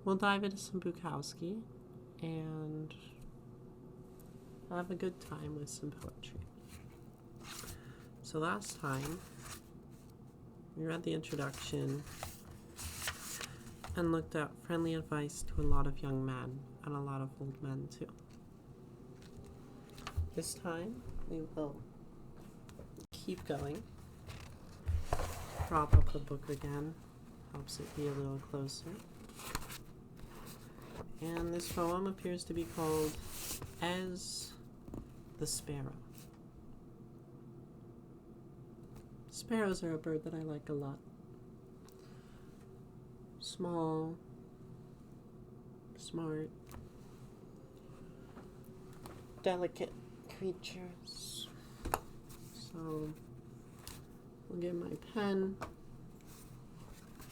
we'll dive into some Bukowski and have a good time with some poetry. So last time, we read the introduction and looked at friendly advice to a lot of young men and a lot of old men too. This time, we will keep going. Prop up the book again, helps it be a little closer. And this poem appears to be called As the Sparrow. Sparrows are a bird that I like a lot. Small, smart, delicate creatures. So I'll get my pen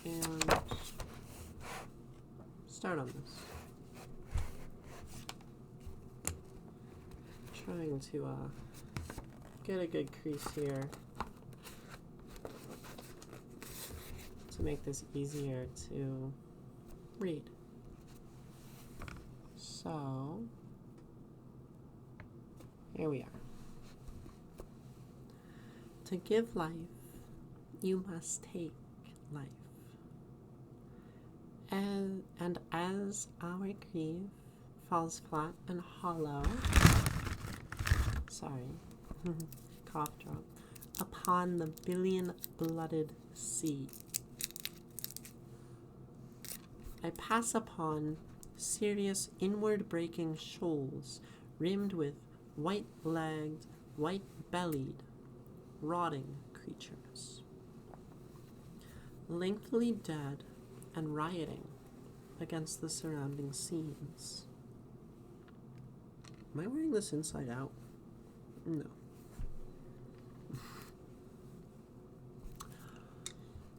and start on this. Trying to get a good crease here to make this easier to read. So here we are. To give life, you must take life. And as our grief falls flat and hollow, cough drop, upon the billion-blooded sea, I pass upon serious inward-breaking shoals rimmed with white-legged, white-bellied, rotting creatures, lengthily dead and rioting against the surrounding scenes. Am I wearing this inside out? No.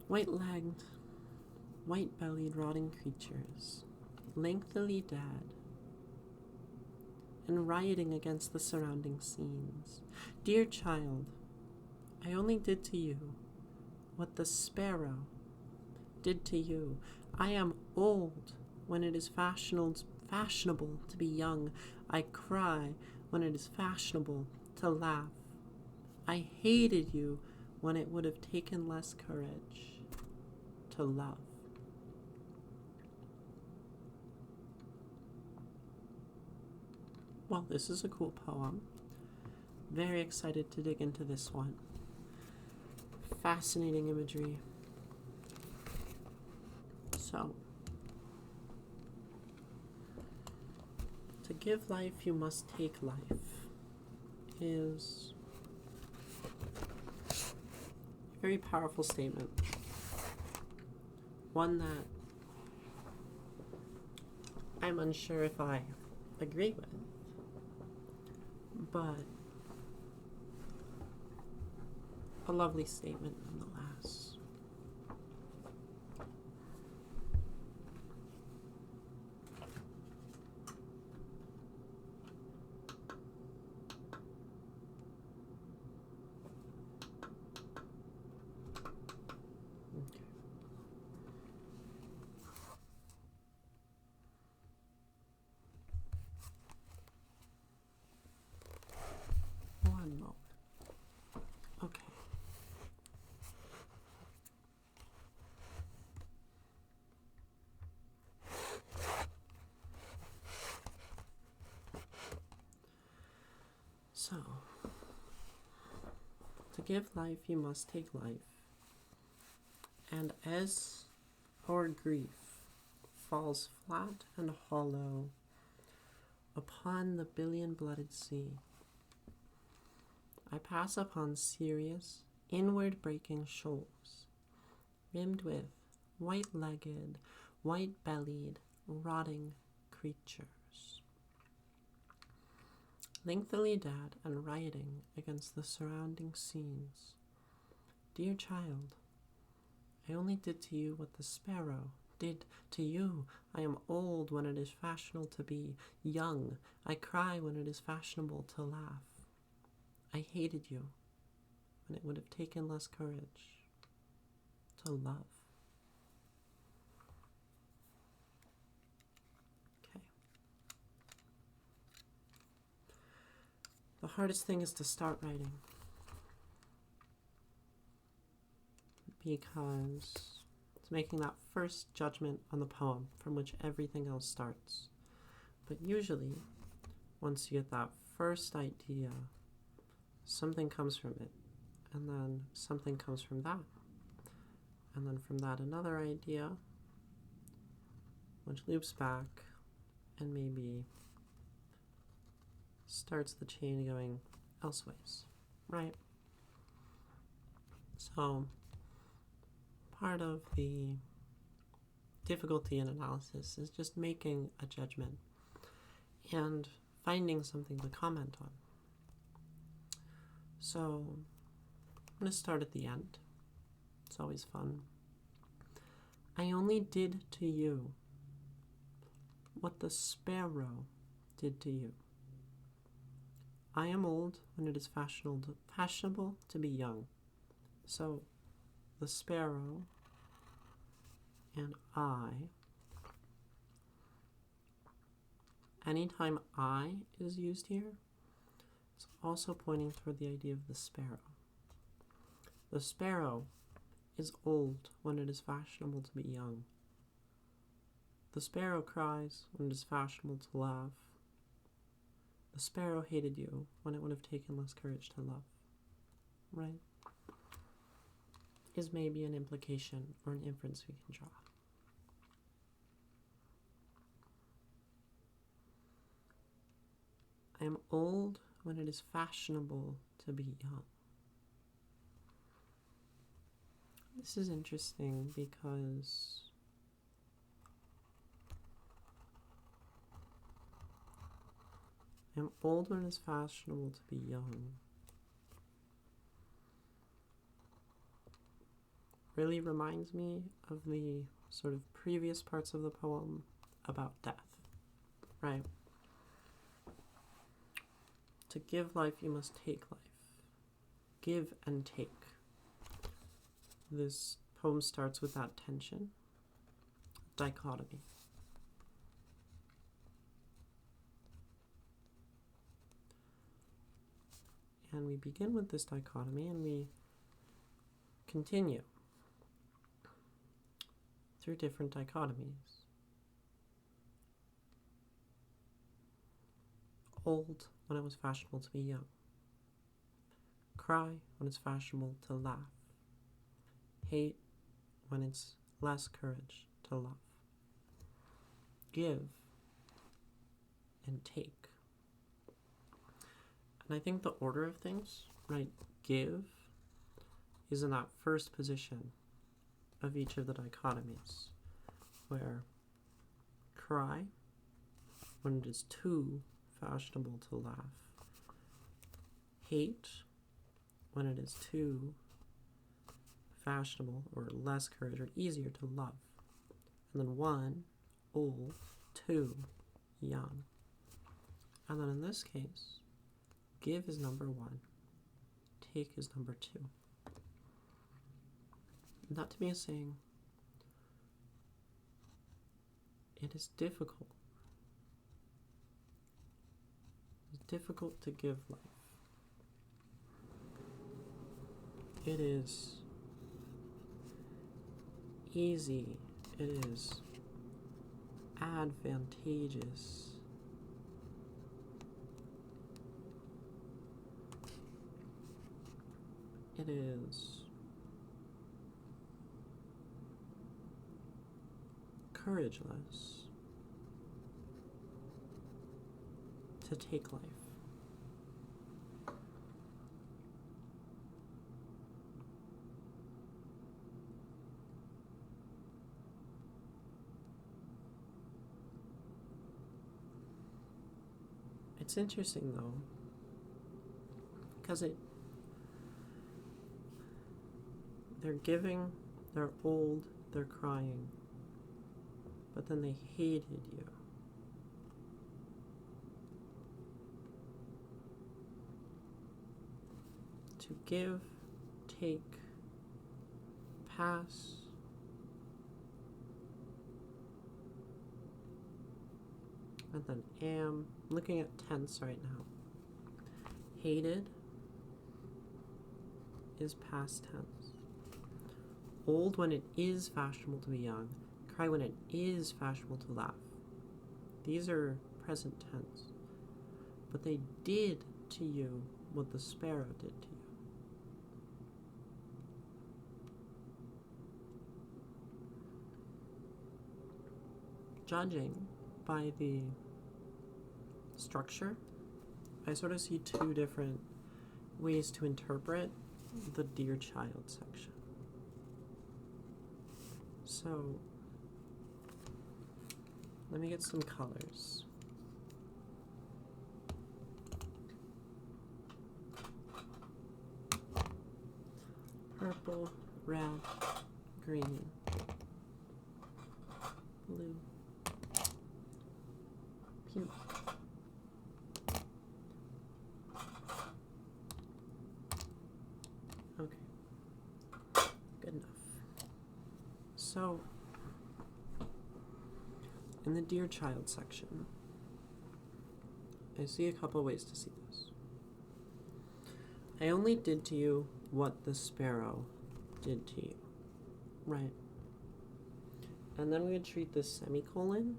White-legged, white-bellied, rotting creatures, lengthily dead and rioting against the surrounding scenes. Dear child, I only did to you what the sparrow did to you. I am old when it is fashionable to be young. I cry when it is fashionable to laugh. I hated you when it would have taken less courage to love. Well, this is a cool poem. Very excited to dig into this one. Fascinating imagery. So, to give life, you must take life is a very powerful statement. One that I'm unsure if I agree with, but a lovely statement nonetheless. One moment. Okay. So, to give life, you must take life. And as our grief falls flat and hollow upon the billion-blooded sea, I pass upon serious, inward-breaking shoals, rimmed with white-legged, white-bellied, rotting creatures, lengthily dead and rioting against the surrounding scenes. Dear child, I only did to you what the sparrow did to you. I am old when it is fashionable to be young. I cry when it is fashionable to laugh. I hated you when it would have taken less courage to love. hardest thing is to start writing, because it's making that first judgment on the poem from which everything else starts. But usually, once you get that first idea, something comes from it, and then something comes from that, and then from that another idea, which loops back and maybe starts the chain going elseways, right? So part of the difficulty in analysis is just making a judgment and finding something to comment on. So I'm going to start at the end. It's always fun. I only did to you what the sparrow did to you. I am old when it is fashionable to be young. So the sparrow and I, anytime I is used here, it's also pointing toward the idea of the sparrow. The sparrow is old when it is fashionable to be young. The sparrow cries when it is fashionable to laugh. The sparrow hated you when it would have taken less courage to love. Right? Is maybe an implication or an inference we can draw. I am old when it is fashionable to be young. This is interesting because I am old when it is fashionable to be young really reminds me of the sort of previous parts of the poem about death, right? To give life, you must take life. Give and take. This poem starts with that tension, dichotomy. And we begin with this dichotomy and we continue through different dichotomies. Old when it was fashionable to be young. Cry when it's fashionable to laugh. Hate when it's less courage to love. Give and take. And I think the order of things, right, give is in that first position of each of the dichotomies, where cry when it is too fashionable to laugh. Hate when it is too fashionable or less courage or easier to love. And then 1, old, 2, young. And then in this case, give is number 1, take is number 2. And that to me is saying it is difficult. It's difficult to give life. It is easy. It is advantageous. It is courageless to take life. It's interesting though, because they're giving, they're old, they're crying, but then they hated you. To give, take, pass, and then am. Looking at tense right now. Hated is past tense. Old when it is fashionable to be young. Cry when it is fashionable to laugh. These are present tense. But they did to you what the sparrow did to you. Judging by the structure, I sort of see two different ways to interpret the dear child section. So, let me get some colors. Purple, red, green, blue, pink, okay, good enough. So, in the dear child section, I see a couple ways to see this. I only did to you what the sparrow did to you, right? And then we would treat this semicolon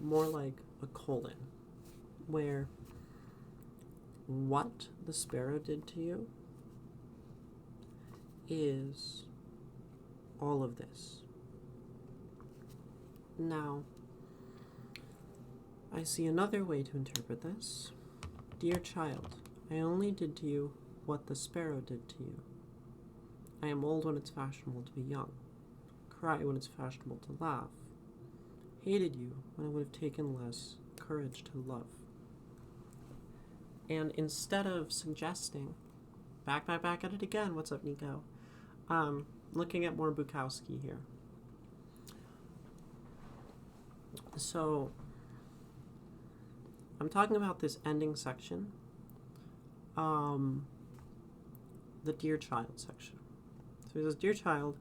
more like a colon, where what the sparrow did to you is all of this. Now, I see another way to interpret this. Dear child, I only did to you what the sparrow did to you. I am old when it's fashionable to be young. Cry when it's fashionable to laugh. Hated you when it would have taken less courage to love. And instead of suggesting, back at it again, what's up, Nico? Looking at more Bukowski here. So, I'm talking about this ending section. The dear child section. So he says, dear child,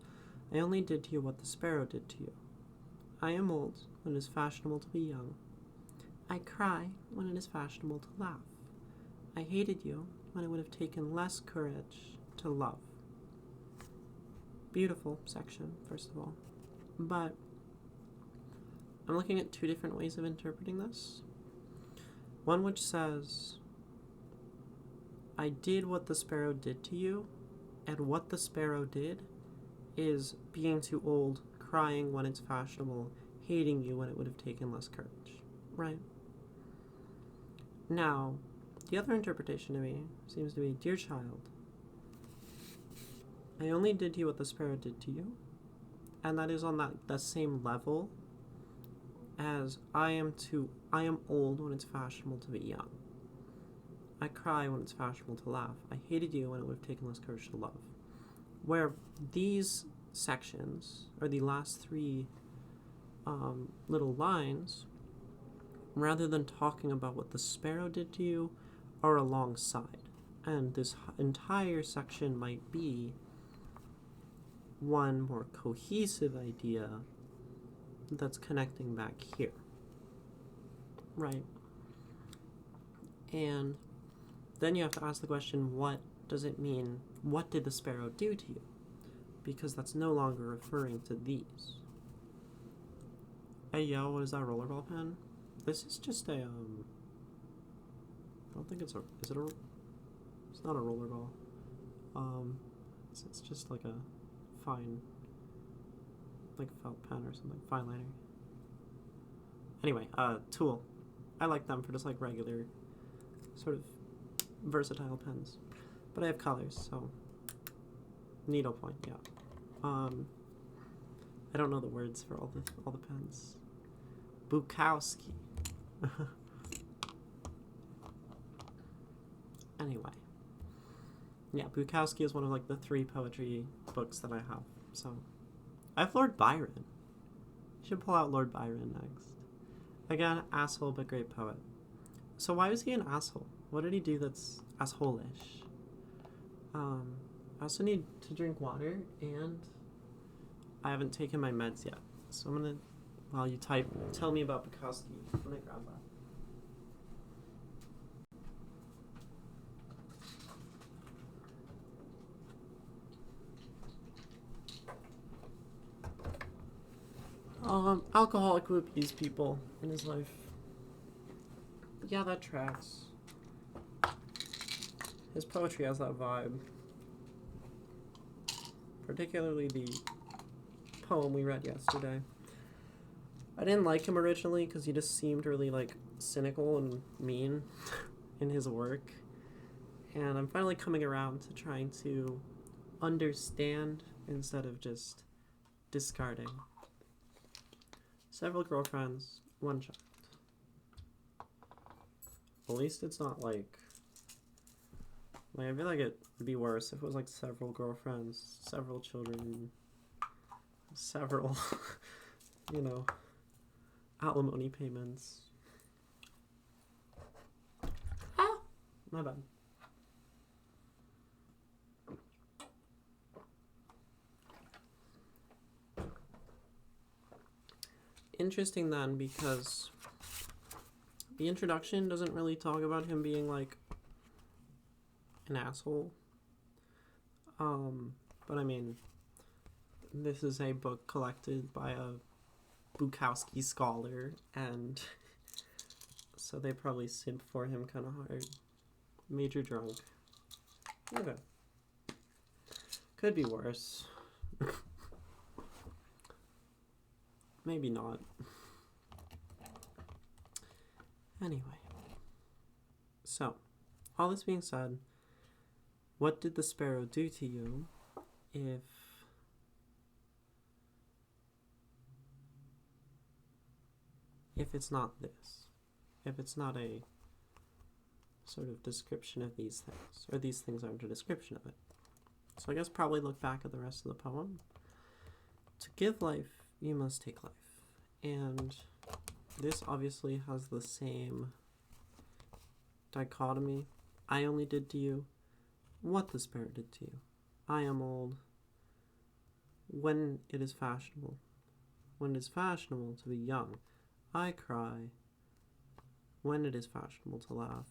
I only did to you what the sparrow did to you. I am old when it is fashionable to be young. I cry when it is fashionable to laugh. I hated you when it would have taken less courage to love. Beautiful section, first of all. But I'm looking at two different ways of interpreting this. One which says, I did what the sparrow did to you, and what the sparrow did is being too old, crying when it's fashionable, hating you when it would have taken less courage, right? Now, the other interpretation to me seems to be, dear child, I only did to you what the sparrow did to you, and that is on that same level as I am old when it's fashionable to be young. I cry when it's fashionable to laugh. I hated you when it would have taken less courage to love. Where these sections, or the last three little lines, rather than talking about what the sparrow did to you, are alongside. And this entire section might be one more cohesive idea that's connecting back here. Right? And then you have to ask the question, what does it mean? What did the sparrow do to you? Because that's no longer referring to these. Hey, yo, what is that rollerball pen? This is just a, I don't think it's a, is it a, it's not a rollerball. It's just like a fine, like felt pen or something, fine liner. Anyway, tool. I like them for just like regular, sort of versatile pens. But I have colors, so needlepoint, yeah. I don't know the words for all the pens. Bukowski. Anyway. Yeah, Bukowski is one of like the 3 poetry books that I have. So I have Lord Byron. You should pull out Lord Byron next. Again, asshole but great poet. So why was he an asshole? What did he do that's asshole-ish? I also need to drink water, and I haven't taken my meds yet. So I'm gonna, while you type, tell me about Bukowski. I'm gonna grab that. Alcoholic who abused people in his life. Yeah, that tracks. His poetry has that vibe. Particularly the poem we read yesterday. I didn't like him originally because he just seemed really, like, cynical and mean in his work. And I'm finally coming around to trying to understand instead of just discarding. Several girlfriends, one child. At least it's not like I feel like it would be worse if it was like several girlfriends, several children, several, you know, alimony payments. Ah, my bad. Interesting then, because the introduction doesn't really talk about him being like an asshole. But I mean, this is a book collected by a Bukowski scholar, and so they probably simp for him kind of hard. Major drunk. Okay. Could be worse. Maybe not. Anyway. So, all this being said, what did the sparrow do to you if it's not this? If it's not a sort of description of these things, or these things aren't a description of it. So I guess probably look back at the rest of the poem. To give life, you must take life. And this obviously has the same dichotomy. I only did to you what the sparrow did to you. I am old when it is fashionable. When it is fashionable to be young, I cry. When it is fashionable to laugh,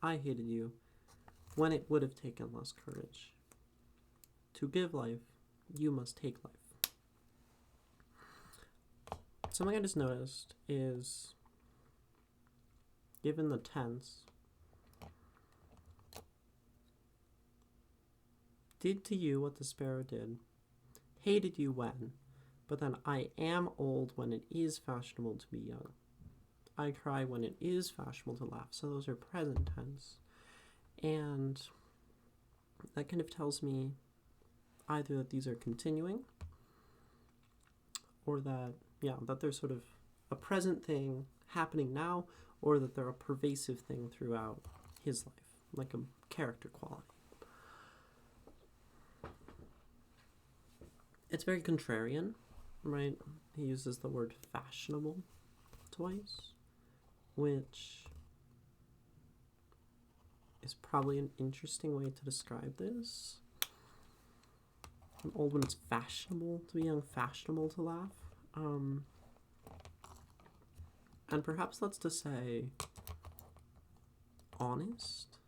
I hated you when it would have taken less courage. To give life, you must take life. Something I just noticed is, given the tense, did to you what the sparrow did, hated you when, but then I am old when it is fashionable to be young. I cry when it is fashionable to laugh. So those are present tense. And that kind of tells me either that these are continuing, or that, that there's sort of a present thing happening now, or that they're a pervasive thing throughout his life, like a character quality. It's very contrarian, right? He uses the word fashionable twice, which is probably an interesting way to describe this. I'm old when it's fashionable to be young, fashionable to laugh. And perhaps that's to say honest.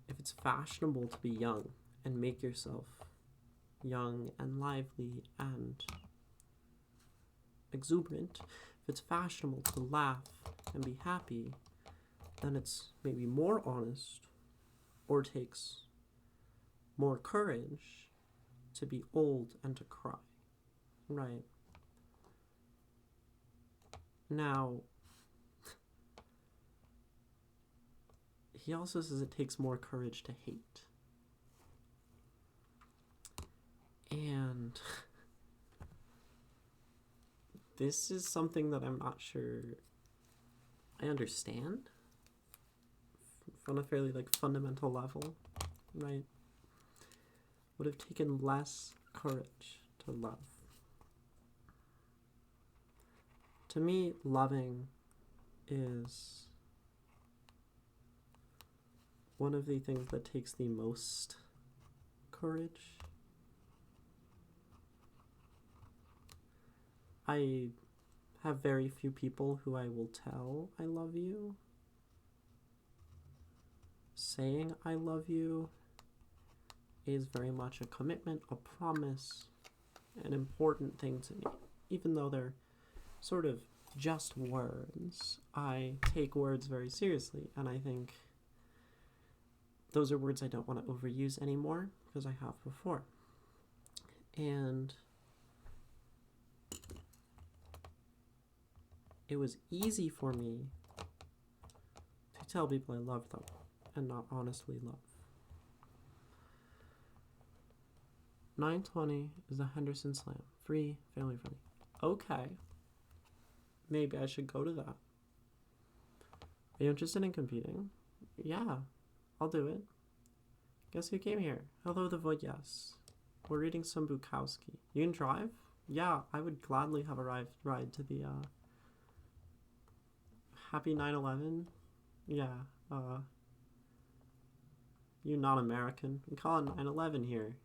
If it's fashionable to be young and make yourself young and lively and exuberant, if it's fashionable to laugh and be happy, then it's maybe more honest or takes more courage to be old and to cry, right? Now, he also says it takes more courage to hate. And this is something that I'm not sure I understand on a fairly fundamental level, right? Would have taken less courage to love. To me, loving is one of the things that takes the most courage. I have very few people who I will tell I love you. Saying I love you is very much a commitment, a promise, an important thing to me. Even though they're sort of just words, I take words very seriously, and I think those are words I don't want to overuse anymore because I have before. And it was easy for me to tell people I love them and not honestly love. 9:20 is the Henderson Slam. Free, family friendly. Okay. Maybe I should go to that. Are you interested in competing? Yeah, I'll do it. Guess who came here? Hello, the void, yes. We're reading some Bukowski. You can drive? Yeah, I would gladly have a ride to the, Happy 9/11? Yeah, you not American. We call it 9/11 here.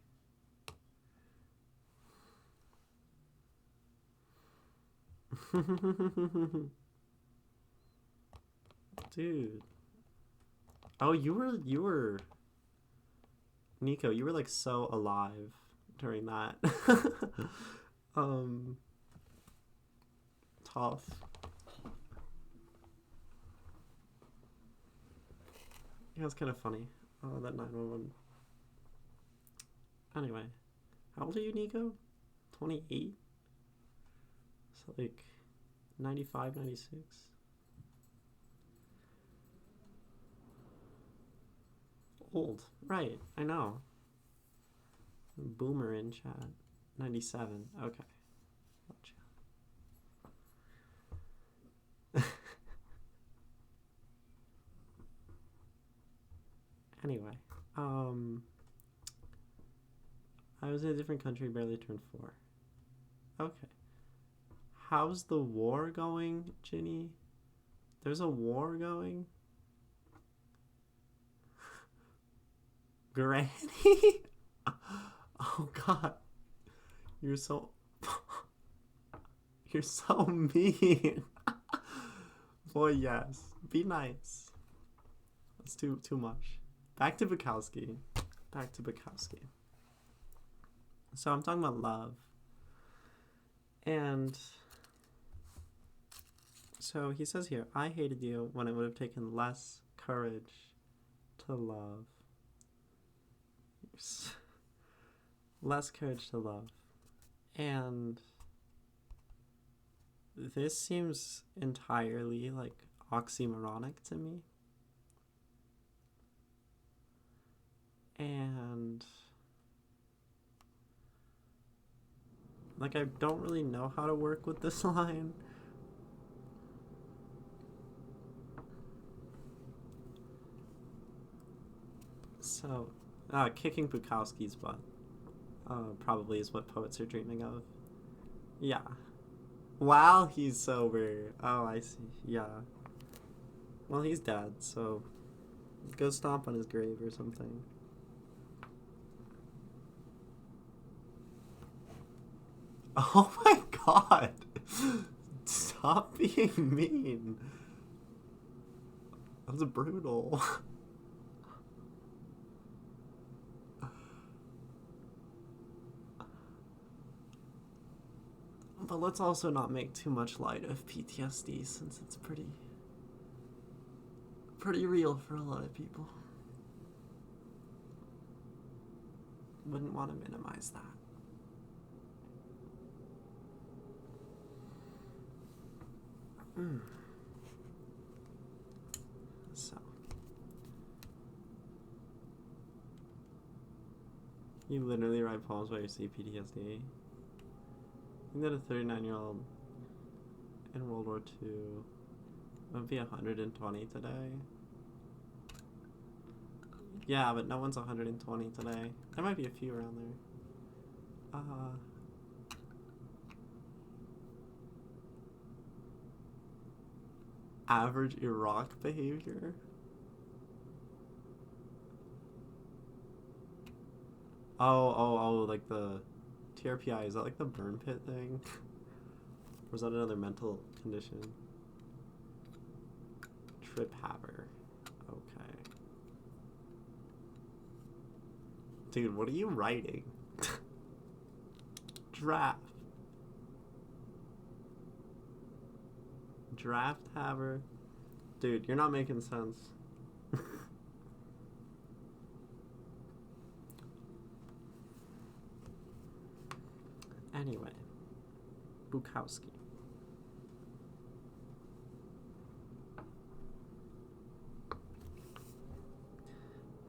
Dude. Oh, you were Nico, you were like so alive during that. Tough. Yeah, it's kind of funny. Oh, that 911. Anyway, how old are you, Nico? 28? So like 95, 96? Old. Right, I know. Boomer in chat. 97. Okay. Gotcha. Anyway, I was in a different country, barely turned 4. Okay. How's the war going, Ginny? There's a war going? Granny? Oh god. You're so You're so mean. Boy, yes. Be nice. That's too much. Back to Bukowski. Back to Bukowski. So I'm talking about love. And so he says here, I hated you when it would have taken less courage to love. Less courage to love. And this seems entirely like oxymoronic to me. And like I don't really know how to work with this line. So, kicking Bukowski's butt probably is what poets are dreaming of. Yeah. While he's sober. Oh, I see. Yeah. Well, he's dead, so go stomp on his grave or something. Oh my god! Stop being mean. That's brutal. But let's also not make too much light of PTSD since it's pretty real for a lot of people. Wouldn't want to minimize that. So you literally write poems while you see PTSD. I think that a 39-year-old in World War II would be 120 today. Yeah, but no one's 120 today. There might be a few around there. Average Iraq behavior? Oh, like the TRPI, is that like the burn pit thing? Or is that another mental condition? Trip haver. Okay. Dude, what are you writing? Draft. Draft haver. Dude, you're not making sense. Anyway, Bukowski.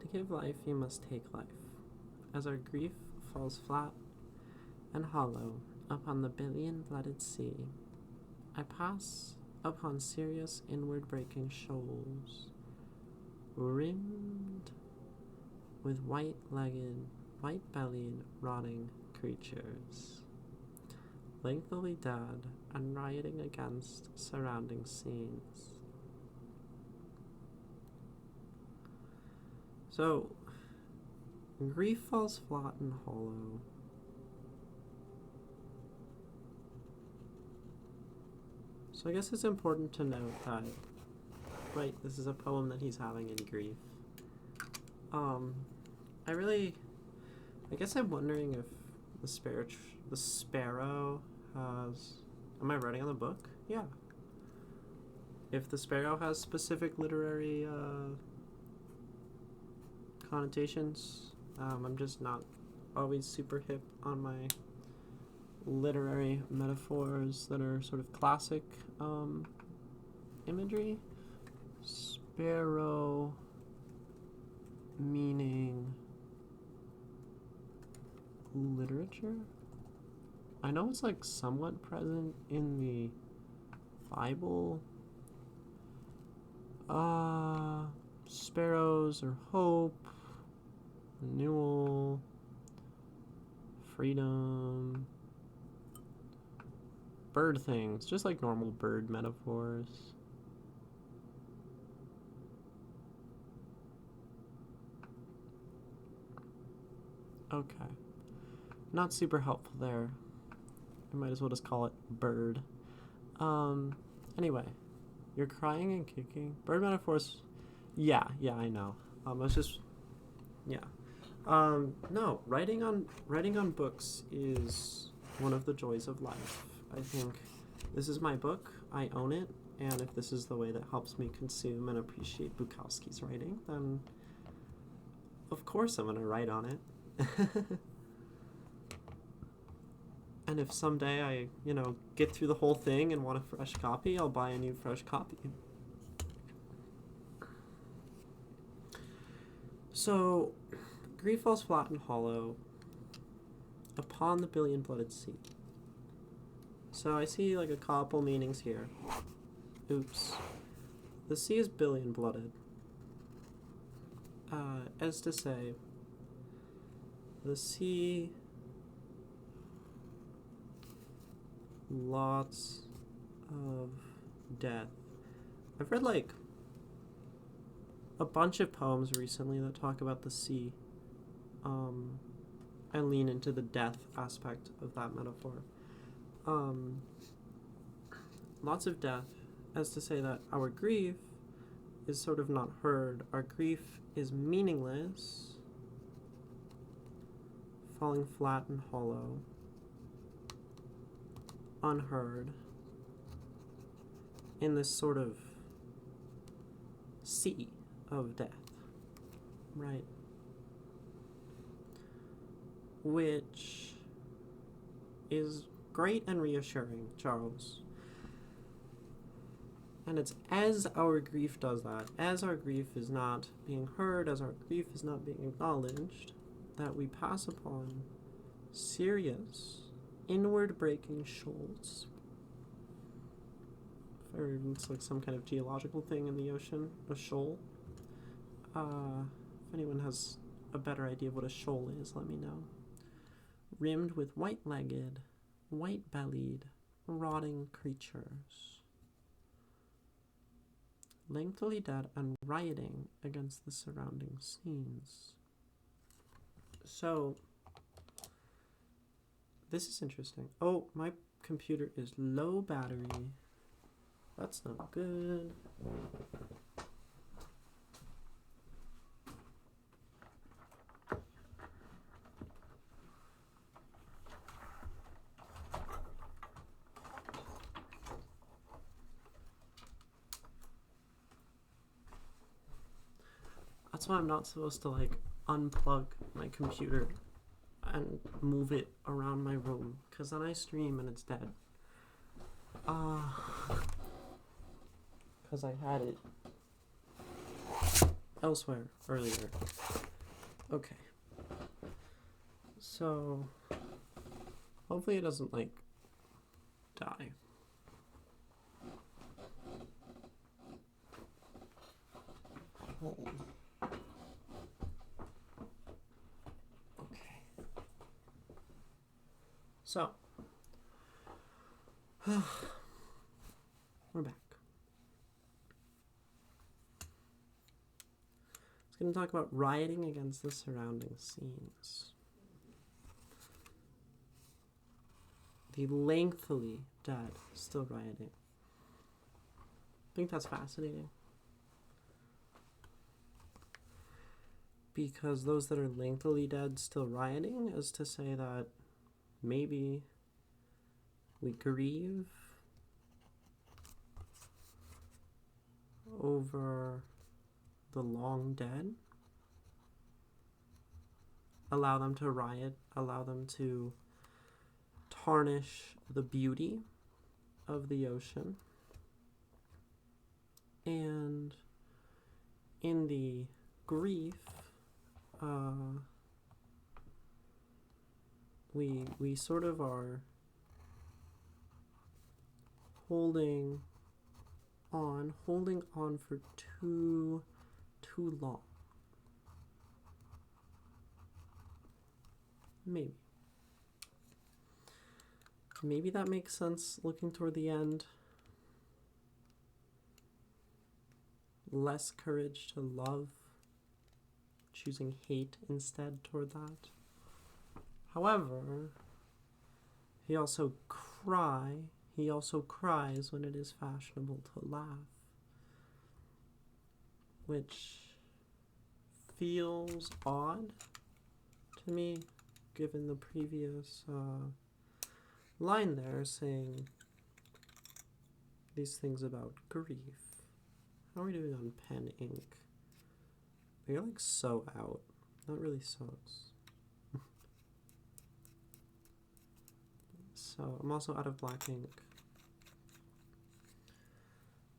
To give life, you must take life. As our grief falls flat and hollow upon the billion-blooded sea, I pass upon serious inward-breaking shoals, rimmed with white-legged, white-bellied, rotting creatures, lengthily dead and rioting against surrounding scenes. So, grief falls flat and hollow. So I guess it's important to note that, right, this is a poem that he's having in grief. I guess I'm wondering if the sparrow has, am I writing on the book? Yeah. If the sparrow has specific literary, connotations. I'm just not always super hip on my literary metaphors that are sort of classic imagery. Sparrow meaning literature. I know it's like somewhat present in the Bible. Sparrows are hope, renewal, freedom, bird things, just like normal bird metaphors. Okay. Not super helpful there. I might as well just call it bird. Anyway, you're crying and kicking. Bird metaphors. Yeah, I know. It's just, yeah. No, writing on books is one of the joys of life. I think this is my book. I own it, and if this is the way that helps me consume and appreciate Bukowski's writing, then of course I'm gonna write on it. And if someday I, get through the whole thing and want a fresh copy, I'll buy a new fresh copy. So, grief falls flat and hollow upon the billion-blooded sea. So I see like a couple meanings here. Oops. The sea is billion-blooded. As to say, the sea, lots of death. I've read like a bunch of poems recently that talk about the sea, and lean into the death aspect of that metaphor. Lots of death, as to say that our grief is sort of not heard. Our grief is meaningless, falling flat and hollow, unheard, in this sort of sea of death, right? Which is great and reassuring, Charles. And it's as our grief does that, as our grief is not being heard, as our grief is not being acknowledged, that we pass upon serious, inward-breaking shoals. Or it's like some kind of geological thing in the ocean, a shoal. If anyone has a better idea of what a shoal is, let me know. Rimmed with white-legged, white-bellied, rotting creatures, lengthily dead and rioting against the surrounding scenes. So, this is interesting. Oh, my computer is low battery. That's not good. That's why I'm not supposed to like unplug my computer and move it around my room, because then I stream and it's dead. Because I had it elsewhere earlier. Okay. So, hopefully it doesn't, like, die. Okay. So, we're back. It's going to talk about rioting against the surrounding scenes. The lengthily dead still rioting. I think that's fascinating. Because those that are lengthily dead still rioting is to say that maybe we grieve over the long dead, allow them to riot, allow them to tarnish the beauty of the ocean, and in the grief, we sort of are holding on for too long. Maybe that makes sense looking toward the end. Less courage to love, choosing hate instead toward that. However, he also cries when it is fashionable to laugh, which feels odd to me, given the previous line there saying these things about grief. How are we doing on pen ink? You're like so out. That really sucks. So I'm also out of black ink.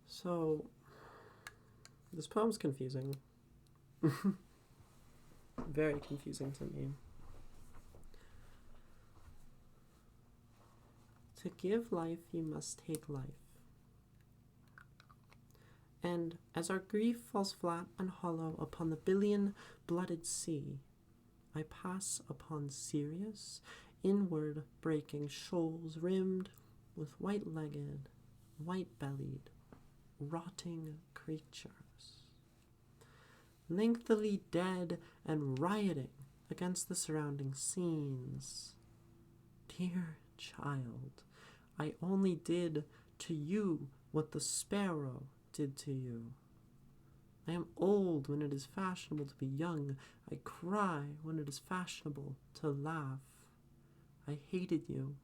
So this poem's confusing. Very confusing to me. To give life, you must take life. And as our grief falls flat and hollow upon the billion-blooded sea, I pass upon serious, inward-breaking shoals rimmed with white-legged, white-bellied, rotting creatures, lengthily dead and rioting against the surrounding scenes. Dear child, I only did to you what the sparrow did to you. I am old when it is fashionable to be young. I cry when it is fashionable to laugh. I hated you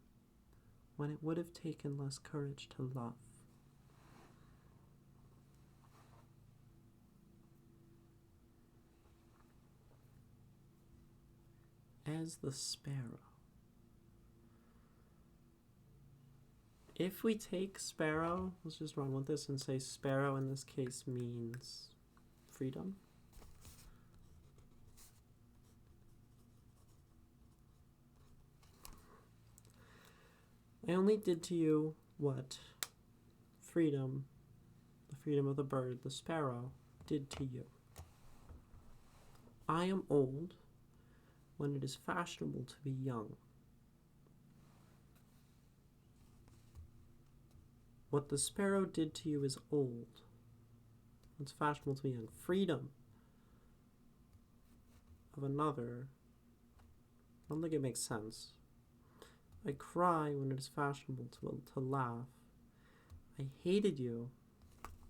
when it would have taken less courage to love. As the sparrow. If we take sparrow, let's just run with this and say sparrow in this case means freedom. I only did to you what freedom, the freedom of the bird, the sparrow, did to you. I am old when it is fashionable to be young. What the sparrow did to you is old. It's fashionable to be young. Freedom of another, I don't think it makes sense. I cry when it is fashionable to laugh. I hated you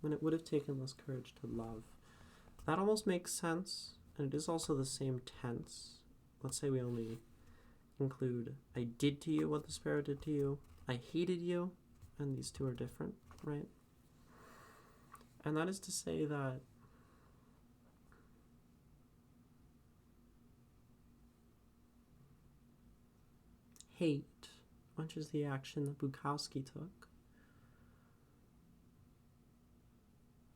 when it would have taken less courage to love. That almost makes sense, and it is also the same tense. Let's say we only include I did to you what the sparrow did to you. I hated you, and these two are different, right? And that is to say that hate, which is the action that Bukowski took.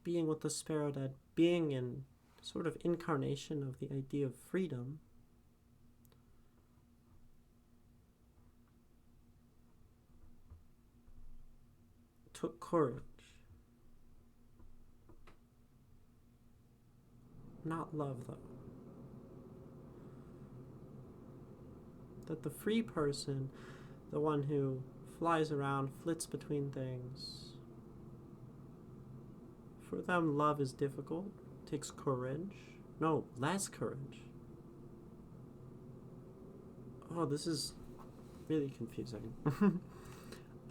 Being what the Sparrow did, being in sort of incarnation of the idea of freedom, took courage. Not love, though. That the free person, the one who flies around, flits between things, for them love is difficult, takes courage. No, less courage. Oh, this is really confusing.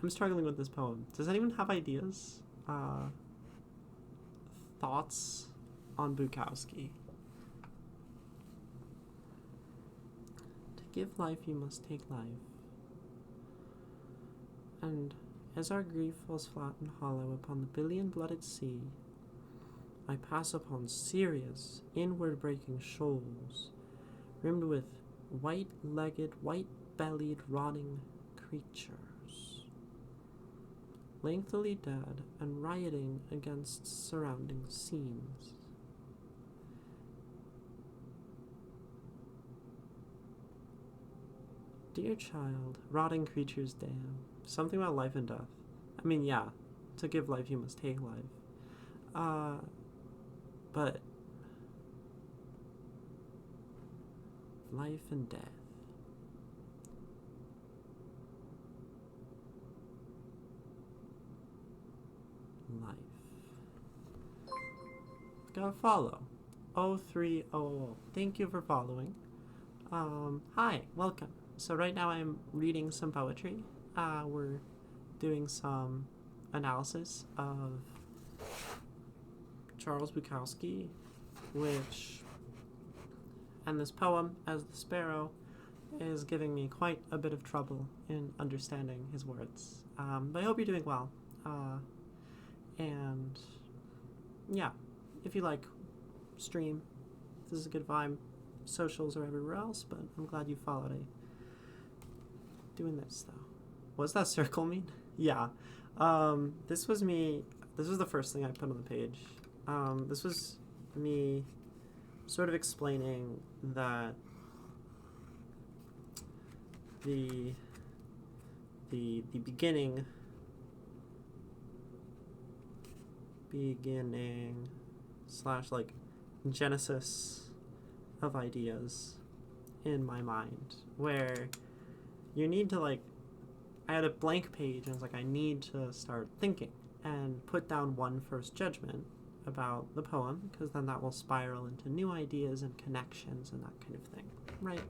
I'm struggling with this poem. Does anyone have ideas? Thoughts on Bukowski? To give life, you must take life. And as our grief falls flat and hollow upon the billion-blooded sea, I pass upon serious, inward-breaking shoals, rimmed with white-legged, white-bellied, rotting creatures, lengthily dead and rioting against surrounding scenes. Dear child, rotting creatures damn. Something about life and death. I mean, yeah, to give life you must take life. But life and death. Life. Gotta follow. 0300. Thank you for following. Hi, welcome. So right now I'm reading some poetry. We're doing some analysis of Charles Bukowski, and this poem, As the Sparrow, is giving me quite a bit of trouble in understanding his words. But I hope you're doing well. And yeah, if you like, stream. This is a good vibe. Socials are everywhere else, but I'm glad you followed. Doing this though. What does that circle mean? Yeah. This was me. This was the first thing I put on the page. This was me sort of explaining that the beginning / like genesis of ideas in my mind, where you need to, like, I had a blank page and I was like, I need to start thinking and put down one first judgment about the poem, because then that will spiral into new ideas and connections and that kind of thing, right?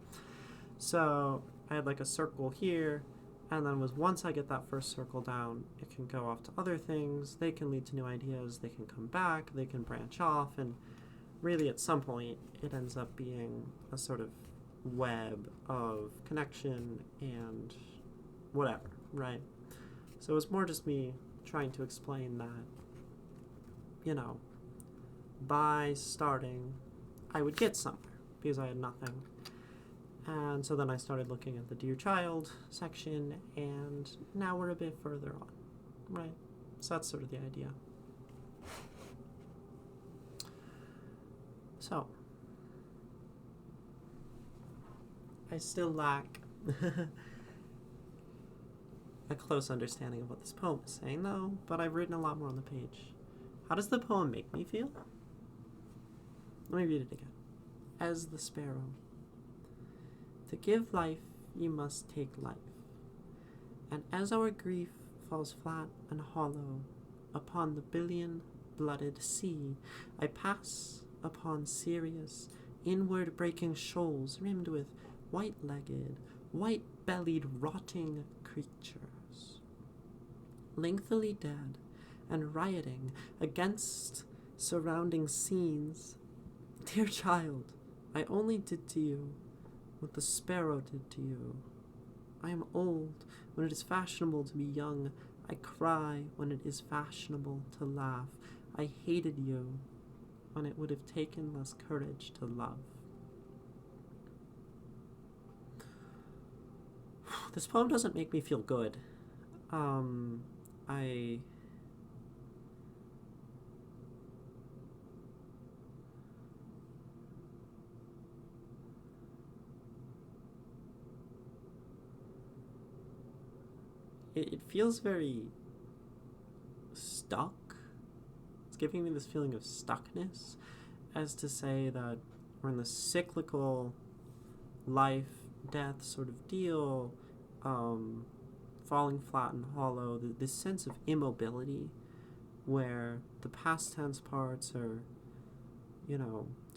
So I had like a circle here, and then once I get that first circle down, it can go off to other things. They can lead to new ideas. They can come back. They can branch off. And really, at some point, it ends up being a sort of web of connection and whatever, right? So it was more just me trying to explain that, by starting, I would get somewhere, because I had nothing. And so then I started looking at the Dear Child section, and now we're a bit further on, right? So that's sort of the idea. So, I still lack a close understanding of what this poem is saying, though, but I've written a lot more on the page. How does the poem make me feel? Let me read it again. As the Sparrow. To give life, you must take life. And as our grief falls flat and hollow upon the billion-blooded sea, I pass upon serious, inward-breaking shoals rimmed with white-legged, white-bellied, rotting creatures, lengthily dead and rioting against surrounding scenes. Dear child, I only did to you what the sparrow did to you. I am old when it is fashionable to be young. I cry when it is fashionable to laugh. I hated you when it would have taken less courage to love. This poem doesn't make me feel good. I... It feels very stuck. It's giving me this feeling of stuckness, as to say that we're in this cyclical life-death sort of deal, falling flat and hollow, this sense of immobility, where the past tense parts are,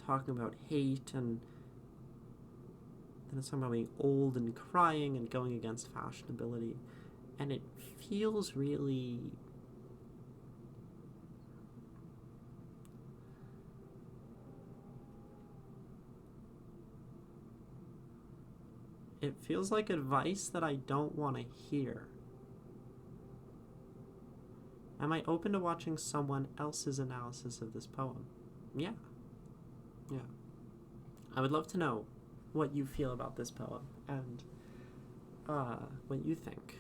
talking about hate, and then it's talking about being old and crying and going against fashionability. And it feels really... It feels like advice that I don't want to hear. Am I open to watching someone else's analysis of this poem? Yeah. Yeah. I would love to know what you feel about this poem and what you think.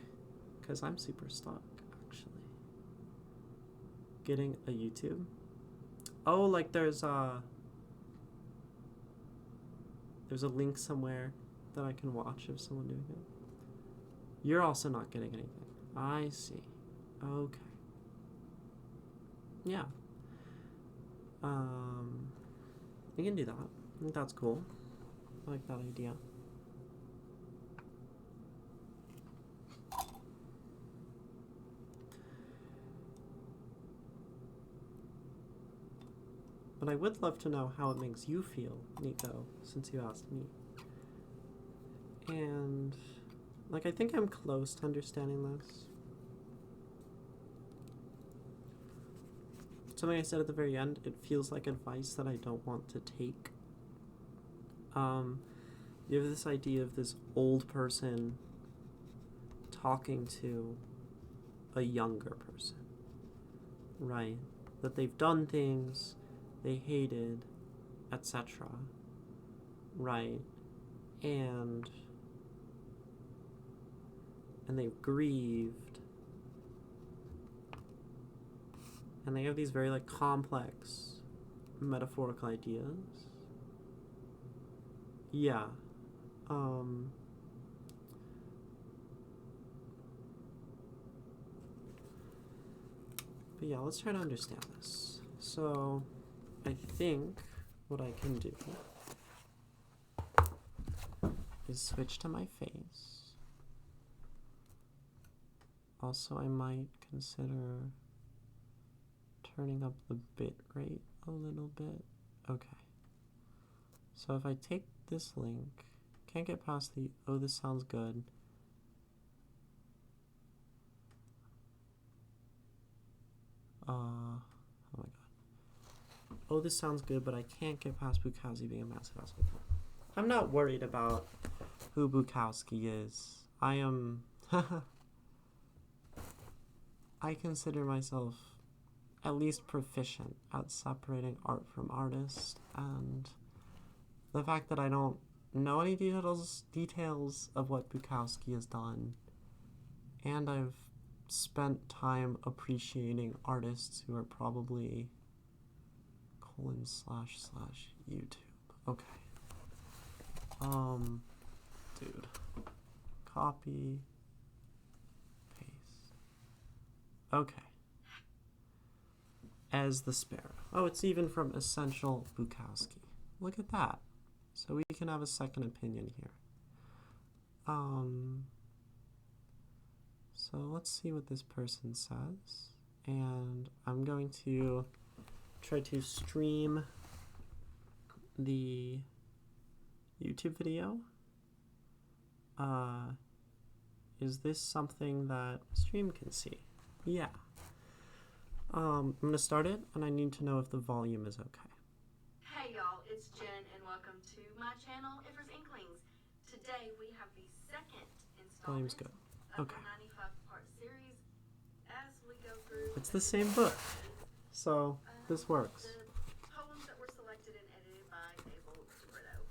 Because I'm super stuck, actually. Getting a YouTube? Oh, like there's a link somewhere that I can watch of someone doing it. You're also not getting anything. I see. Okay. Yeah. We can do that. I think that's cool. I like that idea. But I would love to know how it makes you feel, Nico, since you asked me. And, I think I'm close to understanding this. Something I said at the very end, it feels like advice that I don't want to take. You have this idea of this old person talking to a younger person, right? That they've done things they hated, etc., right? And they've grieved, and they have these very complex metaphorical ideas. Yeah. But yeah, let's try to understand this. So I think what I can do is switch to my face. Also, I might consider turning up the bit rate a little bit. Okay. So if I take this link, can't get past the, oh, this sounds good. Oh my god. Oh, this sounds good, but I can't get past Bukowski being a massive asshole. I'm not worried about who Bukowski is. I am... I consider myself at least proficient at separating art from artist, and the fact that I don't know any details of what Bukowski has done, and I've spent time appreciating artists who are probably :// YouTube. Okay. Dude. Copy. Paste. Okay. As the Sparrow. Oh, it's even from Essential Bukowski. Look at that. So we can have a second opinion here. So let's see what this person says. And I'm going to try to stream the YouTube video. Is this something that stream can see? Yeah. I'm going to start it, and I need to know if the volume is okay. Hey y'all, it's Jen, and welcome to my channel, Ifers Inklings. Today we have the second Volume's installment good. of Okay. the 95-part series as we go through... It's the same book, so this works. The poems that were selected and edited by Sparrow.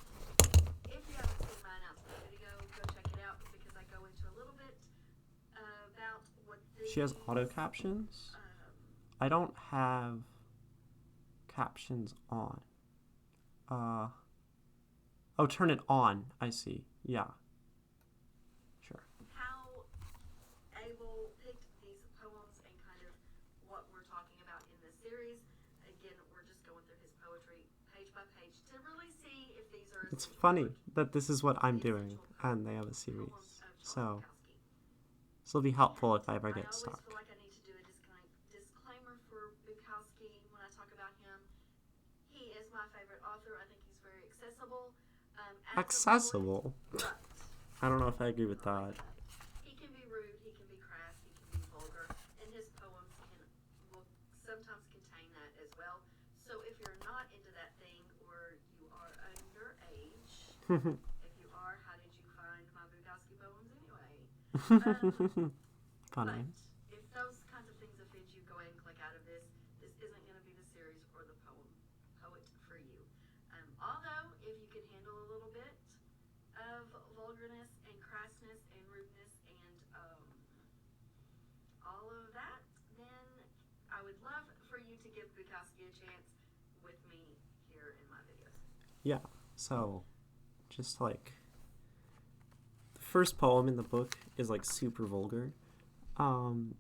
If you haven't seen my announcement video, go check it out because I go into a She has auto captions? I don't have captions on. Oh, turn it on. I see. Yeah. Sure. How Abel picked these poems and kind of what we're talking about in this series. Again, we're just going through his poetry page by page to really see if these are. It's funny that this is what I'm doing, and they have a series. So this will be helpful if I ever get stuck. I always feel like I need to do a disclaimer for Bukowski when I talk about him. He is my favorite author. I think he's very accessible. Accessible? I don't know if I agree with that. He can be rude, he can be crass, he can be vulgar, and his poems will sometimes contain that as well. So if you're not into that thing, or you are underage, if you are, how did you find my Bukowski poems anyway? Funny. But if those kinds of things offend you, go ahead and click out of this. This isn't going to be the series or the poet for you. Although, if you can handle a little bit of vulgarness and crassness and rudeness and all of that, then I would love for you to give Bukowski a chance with me here in my videos. Yeah, so just like the first poem in the book is like super vulgar, and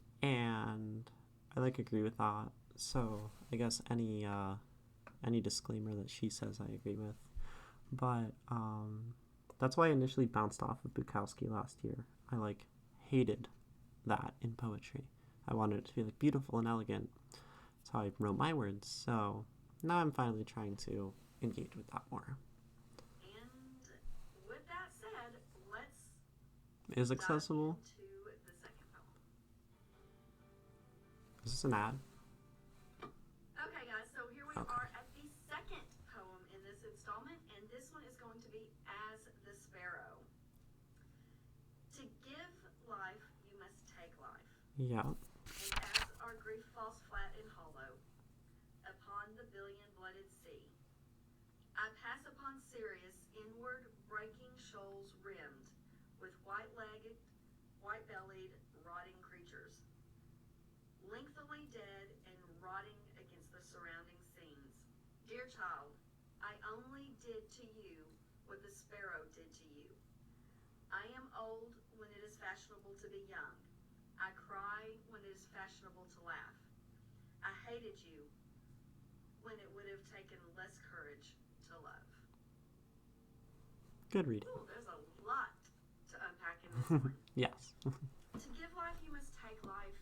I like agree with that. So I guess any disclaimer that she says I agree with, but that's why I initially bounced off of Bukowski last year. I like hated that in poetry. I wanted it to be like beautiful and elegant. That's how I wrote my words. So now I'm finally trying to engage with that more. And with that said, let's Is accessible? dive into the second poem. Is this an ad? Okay, guys, so here we are at the second poem in this installment, and this one is going to be As the Sparrow. To give life, you must take life. Yeah. And as our grief falls flat and hollow upon the billion-blooded sea, I pass upon Sirius inward breaking shoals rimmed with white-legged, white-bellied, rotting creatures, lengthily dead and rotting against the surrounding scenes. Dear child, I only did to you what the sparrow did to you. I am old when it is fashionable to be young. I cry when it is fashionable to laugh. I hated you when it would have taken less courage to love. Good reading. Ooh, there's a lot to unpack in this one. Yes. To give life, you must take life.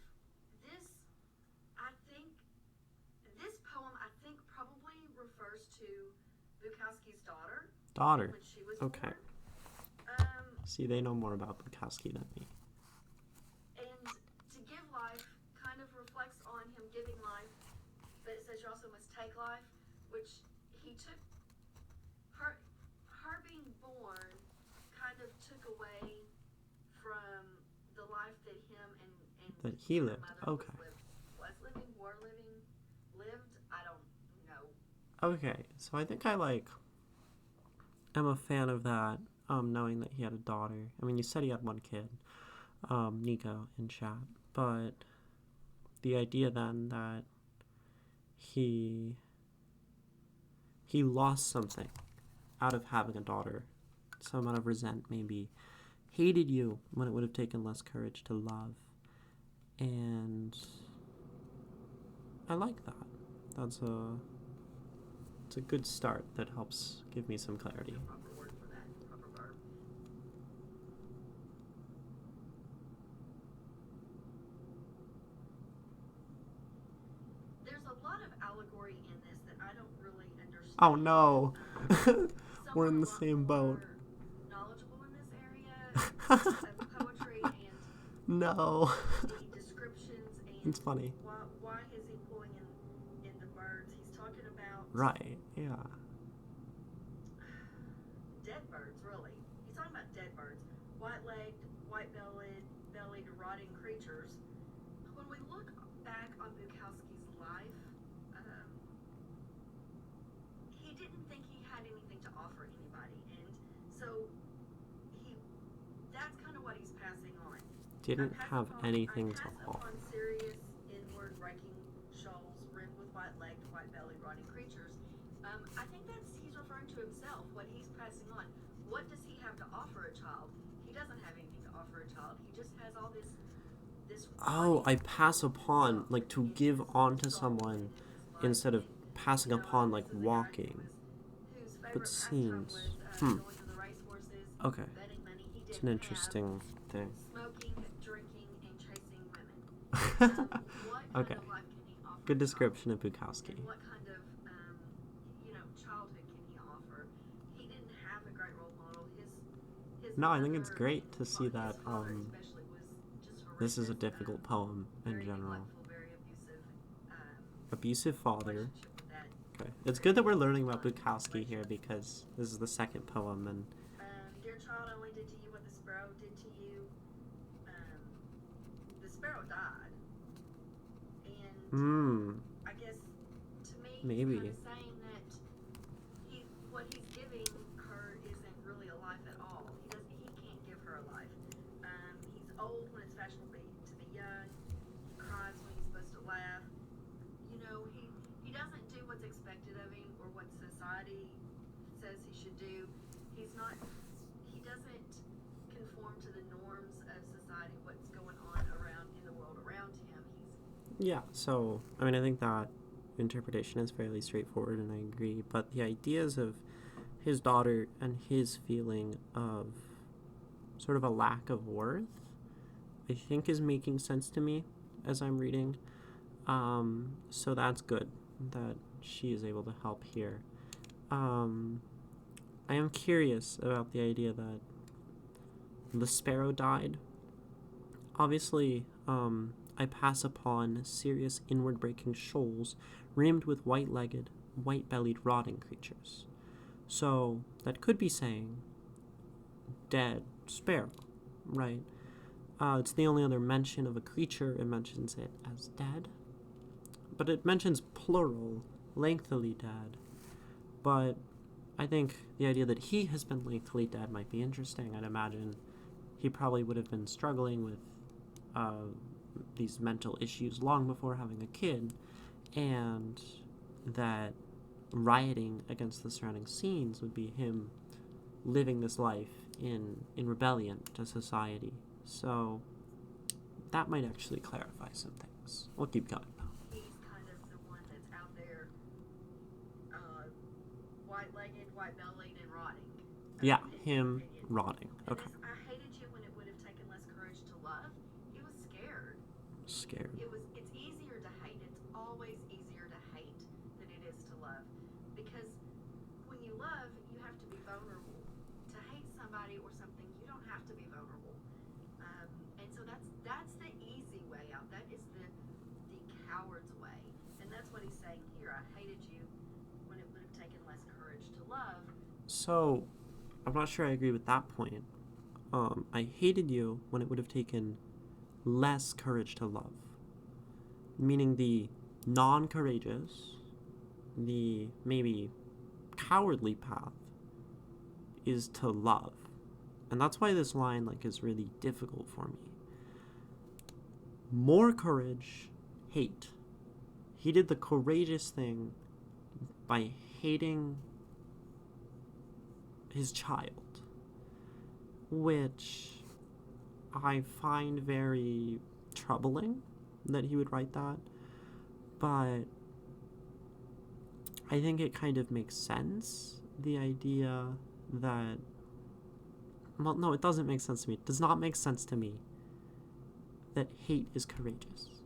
This poem, I think, probably refers to Bukowski's daughter. Daughter. When she was Okay. born. See, they know more about Bukowski than me. And to give life kind of reflects on him giving life, but it says you also must take life, which he took. Her being born kind of took away from the life that him and That he her lived. mother Okay. lived. I don't know. Okay, so I think I am a fan of that, knowing that he had a daughter. I mean, you said he had one kid, Nico, in chat, but the idea then that he lost something out of having a daughter, some amount of resent maybe, hated you when it would have taken less courage to love, and I like that. It's a good start that helps give me some clarity. Proper word for that. Proper verb. There's a lot of allegory in this that I don't really understand. Oh no. We're in the Someone same boat. knowledgeable in this area of poetry and No. the descriptions and It's funny. why is he pulling in the birds? He's talking about Right, yeah. dead birds, really. He's talking about dead birds. White-legged, white-bellied, rotting creatures. When we look back on Bukowski's life, he didn't think he had anything to offer anybody, and so that's kind of what he's passing on. Didn't have anything to I pass offer. upon to himself, what he's passing on. What does he have to offer a child? He doesn't have anything to offer a child. He just has all this Oh, I pass upon, like to give on to someone instead of passing upon, like walking. Good scenes. Okay. It's an interesting thing. Smoking, drinking, and chasing women. What Okay. kind of life can he offer? Good description of Bukowski. And what kind of, childhood can he offer? He didn't have a great role model. His No, I think it's mother, great to see his that father especially was just this is a horrendous, difficult poem in very general. neglectful, very abusive. Abusive father. Relationship with that. Okay. It's good that we're learning about Bukowski here because this is the second poem and Dear child, I only did to you what the sparrow did to you. The sparrow died. And I guess to me, maybe. he's kind of saying that what he's giving her isn't really a life at all. He can't give her a life. He's old when it's fashionable to be young. He cries when he's supposed to laugh. He doesn't do what's expected of him or what society says he should do. He doesn't conform to the norms of society, what's going on in the world around him. Yeah, so I think that interpretation is fairly straightforward and I agree, but the ideas of his daughter and his feeling of sort of a lack of worth, I think is making sense to me as I'm reading. So that's good that she is able to help here. I am curious about the idea that the sparrow died. Obviously, I pass upon serious inward-breaking shoals rimmed with white-legged, white-bellied rotting creatures. So that could be saying dead sparrow, right? It's the only other mention of a creature. It mentions it as dead. But it mentions plural, lengthily dead. But I think the idea that he has been lengthily dead might be interesting. I'd imagine he probably would have been struggling with these mental issues long before having a kid, and that rioting against the surrounding scenes would be him living this life in rebellion to society. So that might actually clarify some things. We'll keep going though. He's kind of the one that's out there, white-legged, white-bellied, and rotting. Yeah, him rotting. Okay. I hated you when it would have taken less courage to love. He was scared. Scared. It's easier to hate. It's always easier to hate than it is to love. Because when you love, you have to be vulnerable. To hate somebody or something, you don't have to be vulnerable. And so that's the easy way out. That is the coward's way. And that's what he's saying here. I hated you when it would have taken less courage to love. So, I'm not sure I agree with that point. I hated you when it would have taken less courage to love. Meaning the non-courageous, the maybe cowardly path is to love. And that's why this line is really difficult for me. More courage, hate. He did the courageous thing by hating his child, which I find very troubling that he would write that, but I think it kind of makes sense, the idea that, well, no, it doesn't make sense to me. It does not make sense to me that hate is courageous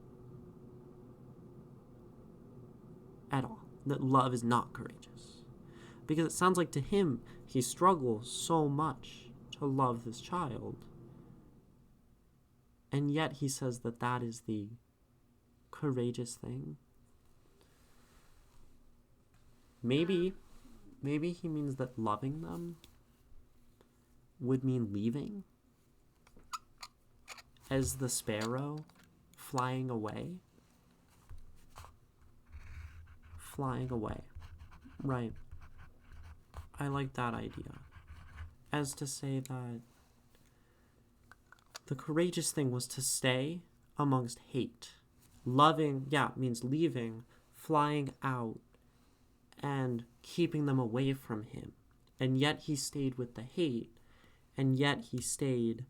at all, that love is not courageous, because it sounds like to him he struggles so much to love this child, and yet he says that that is the courageous thing. Maybe he means that loving them would mean leaving, as the sparrow flying away. Right. I like that idea. As to say that the courageous thing was to stay amongst hate. Loving, means leaving, flying out, and keeping them away from him and yet he stayed with the hate, and yet he stayed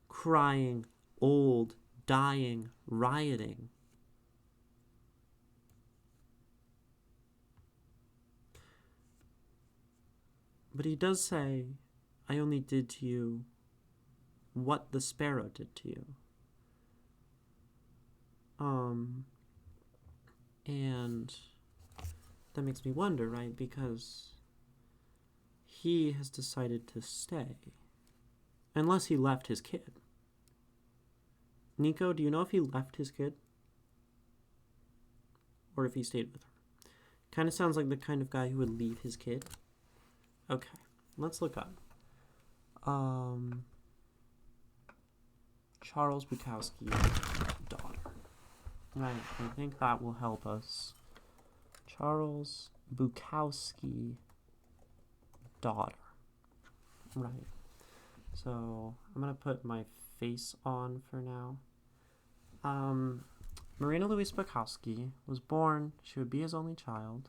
crying, old, dying, rioting. But he does say, I only did to you what the sparrow did to you. And that makes me wonder, right? Because he has decided to stay. Unless he left his kid. Nico, do you know if he left his kid? Or if he stayed with her? Kind of sounds like the kind of guy who would leave his kid. Okay, let's look up. Charles Bukowski, daughter. Right, I think that will help us. Charles Bukowski, daughter. Right. So I'm going to put my face on for now. Marina Louise Bukowski was born. She would be his only child.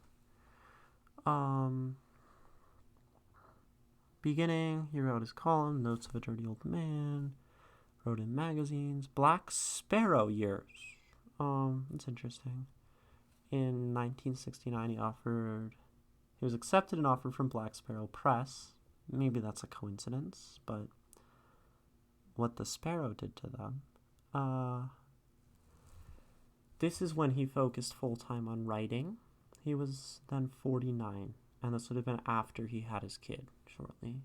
Beginning, he wrote his column, Notes of a Dirty Old Man. Wrote in magazines. Black Sparrow years. It's interesting. In 1969, he was accepted an offer from Black Sparrow Press. Maybe that's a coincidence, but what the Sparrow did to them. This is when he focused full-time on writing. He was then 49, and this would have been after he had his kid, shortly.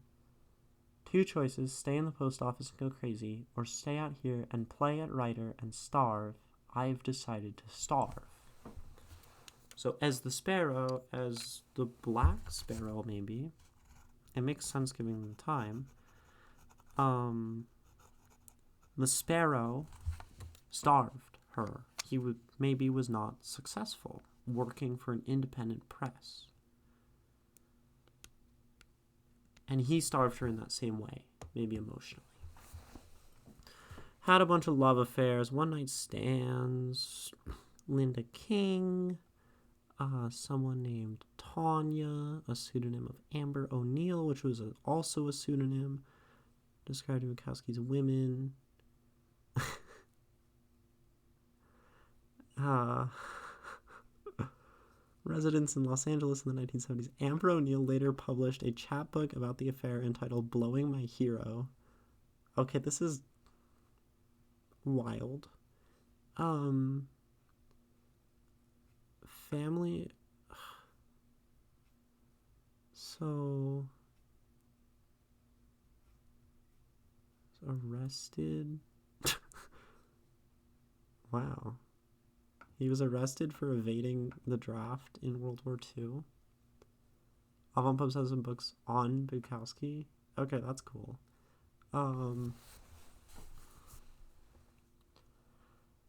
2 choices, stay in the post office and go crazy, or stay out here and play at writer and starve. I've decided to starve. So as the Sparrow, as the Black Sparrow maybe, it makes sense given the time, the Sparrow starved her. He was not successful working for an independent press. And he starved her in that same way, maybe emotionally. Had a bunch of love affairs, one-night stands, Linda King, someone named Tanya, a pseudonym of Amber O'Neill, which was also a pseudonym, describing Bukowski's women. Residence in Los Angeles in the 1970s. Amber O'Neill later published a chapbook about the affair entitled Blowing My Hero. Okay, this is wild. Family. So arrested. Wow. He was arrested for evading the draft in World War II. Avant-Pubs has some books on Bukowski. Okay, that's cool.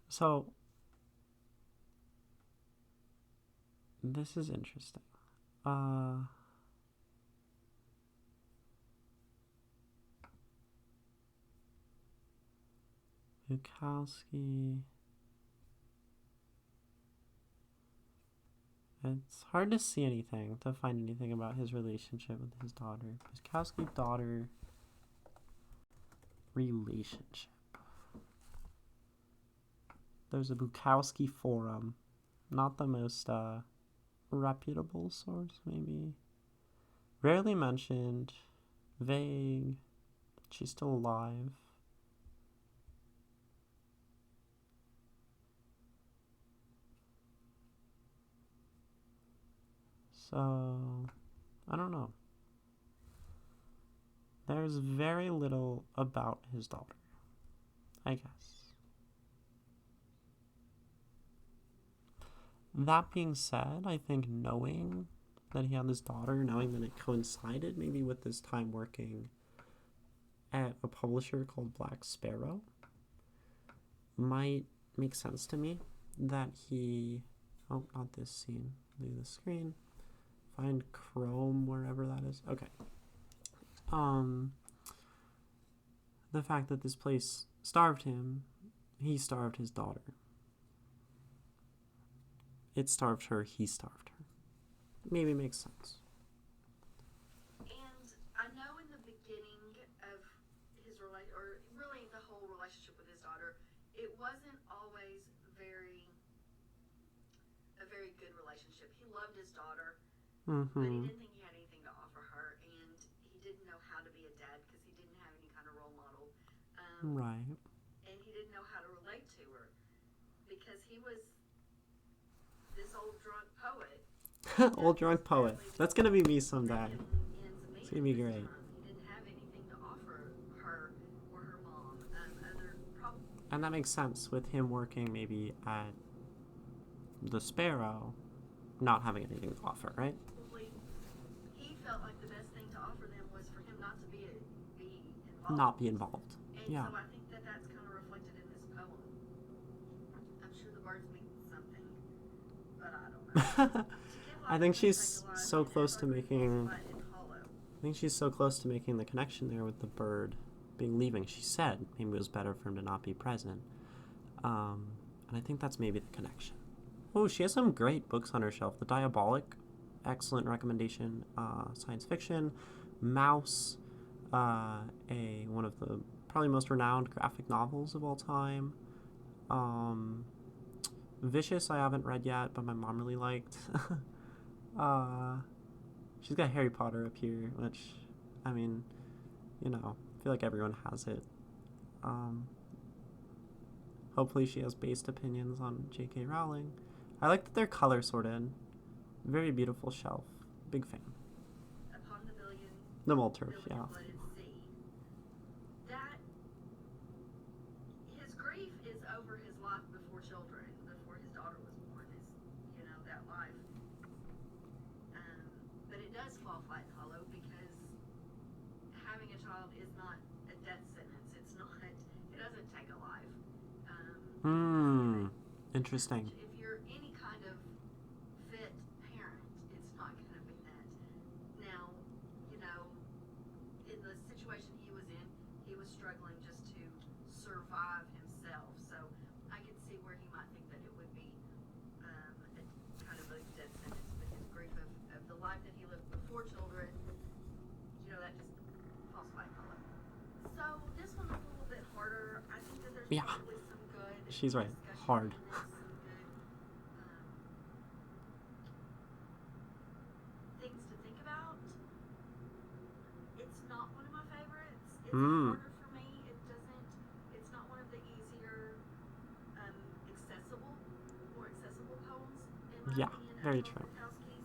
So, this is interesting. Bukowski. It's hard to see anything, to find anything about his relationship with his daughter. Bukowski daughter relationship. There's a Bukowski forum. Not the most reputable source, maybe. Rarely mentioned. Vague. She's still alive. So, I don't know. There's very little about his daughter, I guess. That being said, I think knowing that he had this daughter, knowing that it coincided maybe with this time working at a publisher called Black Sparrow, might make sense to me that he... Oh, not this scene. Leave the screen. Find Chrome wherever that is. Okay. The fact that this place starved him, he starved his daughter. It starved her, he starved her. Maybe makes sense. it wasn't always a very good relationship. He loved his daughter, but he didn't think he had anything to offer her, and he didn't know how to be a dad because he didn't have any kind of role model. Right. And he didn't know how to relate to her because he was this old drunk poet. Old drunk poet. That's gonna be me someday. It's gonna be great. He didn't have anything to offer her or her mom. And that makes sense with him working maybe at the Sparrow, not having anything to offer, right? Probably he felt like the best thing to offer them was for him not to be involved. Not be involved. And Yeah. so I think that that's kind of reflected in this poem. I'm sure the birds mean something, but I don't know. I think she's so close to making. I think she's so close to making the connection there with the bird being leaving. She said maybe it was better for him to not be present, and I think that's maybe the connection. Oh, she has some great books on her shelf. The Diabolic, excellent recommendation. Science fiction. Mouse, one of the probably most renowned graphic novels of all time. Vicious I haven't read yet, but my mom really liked. She's got Harry Potter up here, which, I mean, I feel like everyone has it. Hopefully she has based opinions on J.K. Rowling. I like that they're color sorted. Very beautiful shelf. Big fan. Upon the The mole turf, yeah. sea, that his grief is over his life before children, before his daughter was born, that life. But it does fall flat and hollow because having a child is not a death sentence. It doesn't take a life. Interesting. If you're any kind of fit parent, it's not going to be that. Now, in the situation he was in, he was struggling just to survive himself. So I can see where he might think that it would be kind of a death sentence, but his grief of the life that he lived before children, that just falls flat and hollow. So this one's a little bit harder. I think that there's probably some good. She's right. Hard. Things to think about. It's not one of my favorites. It's harder for me. It's not one of the easier, more accessible poems in my opinion. Very true. Bukowski's.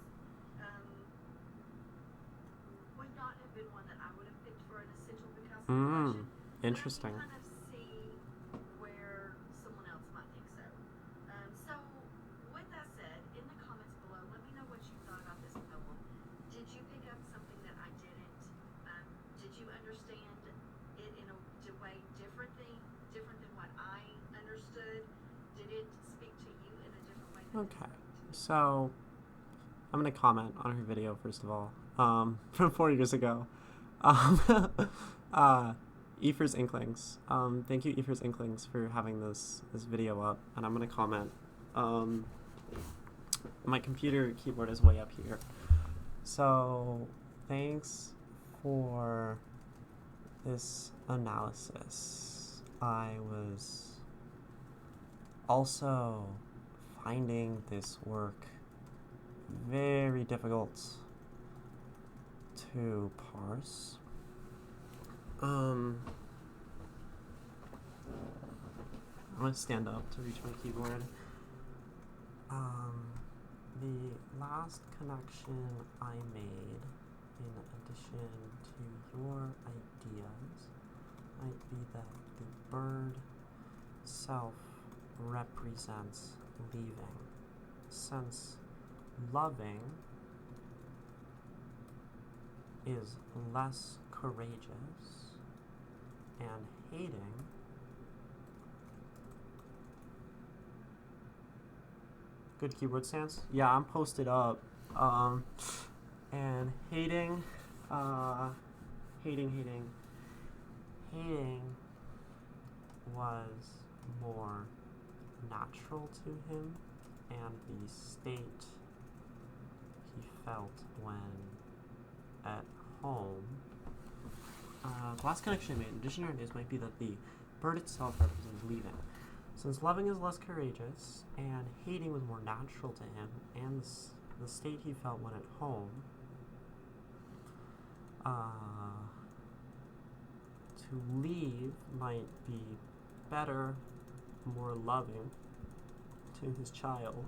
Would not have been one that I would have picked for an Essential Bukowski collection. Interesting. But I can kind of see where someone else might think so. So, with that said, in the comments below, let me know what you thought about this poem. Did you pick up something that I didn't? Did you understand it in a way different than what I understood? Did it speak to you in a different way? Okay, so I'm gonna comment on her video first of all, from 4 years ago. Ephra's Inklings. Thank you, Ephra's Inklings, for having this video up, and I'm gonna comment. My computer keyboard is way up here, so thanks for this analysis. I was also finding this work very difficult to parse. I'm gonna stand up to reach my keyboard. The last connection I made, in addition to your ideas, might be that the bird self represents leaving, since loving is less courageous and hating good keyboard stance. Yeah, I'm posted up. And hating was more natural to him, and the state he felt when at home. The last connection I made in addition to ideas might be that the bird itself represents leaving. Since loving is less courageous, and hating was more natural to him, and the state he felt when at home, to leave might be better, more loving to his child,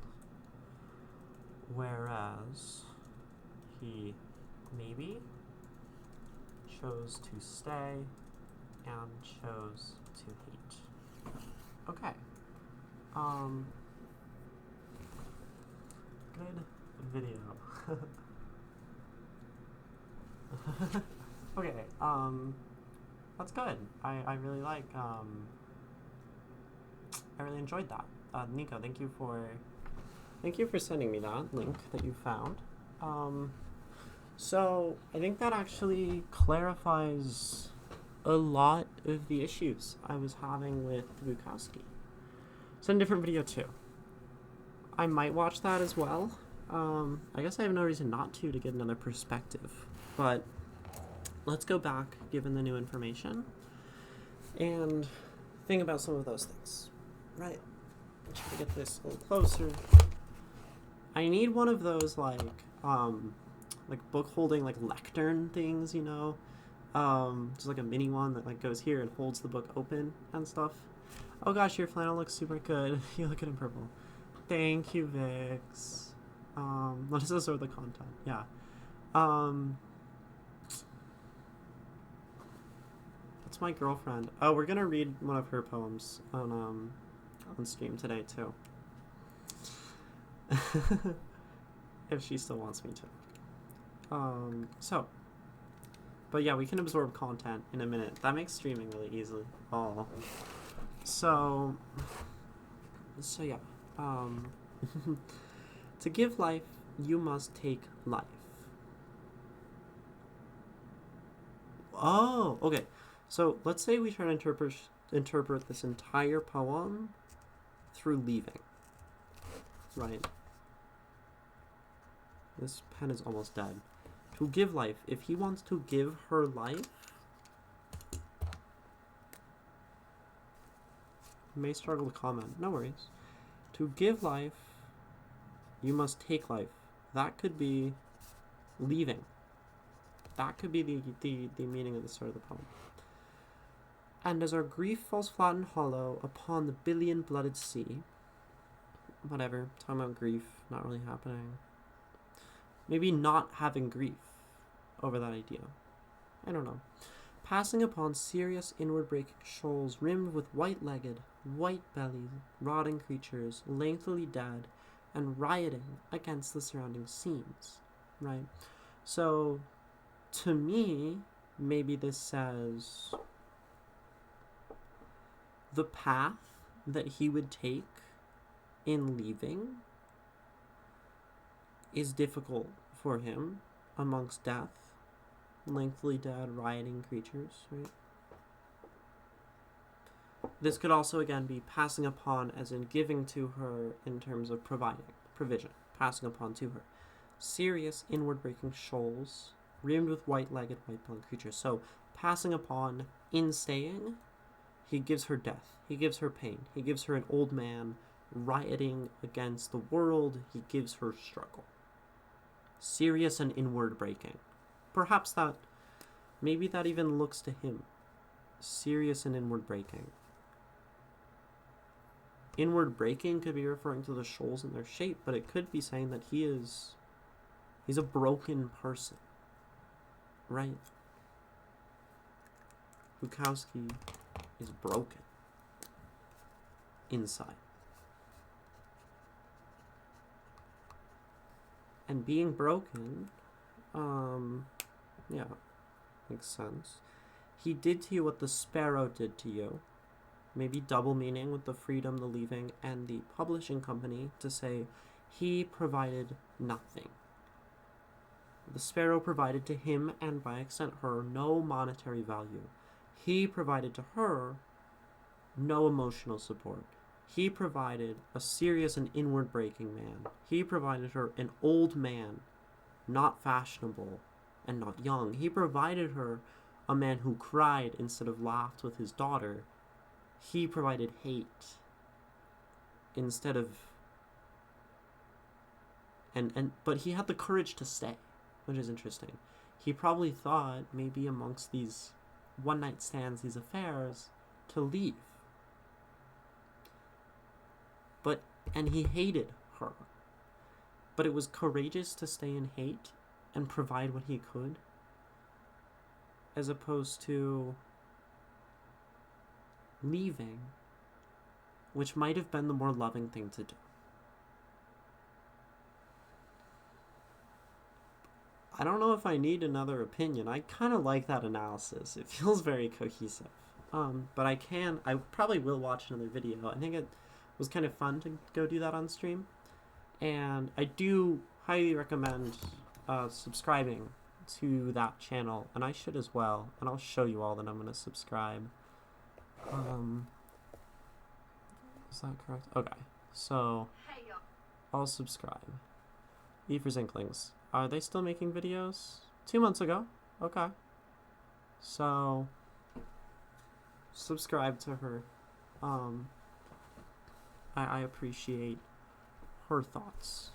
whereas he maybe chose to stay and chose to hate. Okay. Good video. Okay, that's good. I really like, I really enjoyed that. Nico, thank you for sending me that link that you found. So I think that actually clarifies a lot of the issues I was having with Bukowski. It's in a different video too. I might watch that as well. I guess I have no reason not to get another perspective. But let's go back, given the new information, and think about some of those things. Right. Try to get this a little closer. I need one of those like book holding like lectern things, you know. Just like a mini one that like goes here and holds the book open and stuff. Oh gosh, your flannel looks super good. You look good in purple. Thank you, Vix. What is this or the content? Yeah. That's my girlfriend. Oh, we're gonna read one of her poems on stream today too. If she still wants me to. But yeah, we can absorb content in a minute. That makes streaming really easy. Oh. So yeah. To give life, you must take life. Oh, okay. So let's say we try to interpret this entire poem through leaving. Right. This pen is almost dead. To give life. If he wants to give her life, may struggle to comment. No worries. To give life, you must take life. That could be leaving. That could be the meaning of the start of the poem. And as our grief falls flat and hollow upon the billion-blooded sea, whatever, talking about grief, not really happening. Maybe not having grief over that idea. I don't know. Passing upon serious inward-breaking shoals rimmed with white-legged, white-bellied, rotting creatures, lengthily dead, and rioting against the surrounding scenes. Right? So, to me, maybe this says the path that he would take in leaving is difficult for him amongst death, lengthily dead, rioting creatures, right? This could also, again, be passing upon as in giving to her in terms of provision, passing upon to her. Serious inward-breaking shoals, rimmed with white-legged, white-bellied creatures. So, passing upon in staying, he gives her death. He gives her pain. He gives her an old man rioting against the world. He gives her struggle. Serious and inward-breaking. Perhaps that, maybe that even looks to him. Serious and inward-breaking. Inward-breaking could be referring to the shoals in their shape, but it could be saying that he's a broken person. Right? Bukowski is broken. Inside. And being broken, yeah, makes sense. He did to you what the sparrow did to you. Maybe double meaning with the freedom, the leaving, and the publishing company to say he provided nothing. The sparrow provided to him, and by extent her, no monetary value. He provided to her no emotional support. He provided a serious and inward-breaking man. He provided her an old man, not fashionable and not young. He provided her a man who cried instead of laughed with his daughter. He provided hate. instead of, but he had the courage to stay, which is interesting. He probably thought maybe amongst these one night stands, these affairs, to leave. And he hated her. But it was courageous to stay in hate and provide what he could, as opposed to leaving, which might have been the more loving thing to do. I don't know if I need another opinion. I kind of like that analysis. It feels very cohesive. But I probably will watch another video. I think it was kind of fun to go do that on stream. And I do highly recommend subscribing to that channel. And I should as well. And I'll show you all that I'm going to subscribe. Is that correct? Okay. So, I'll subscribe. E for Zinklings. Are they still making videos? 2 months ago. Okay. So, subscribe to her. I appreciate her thoughts.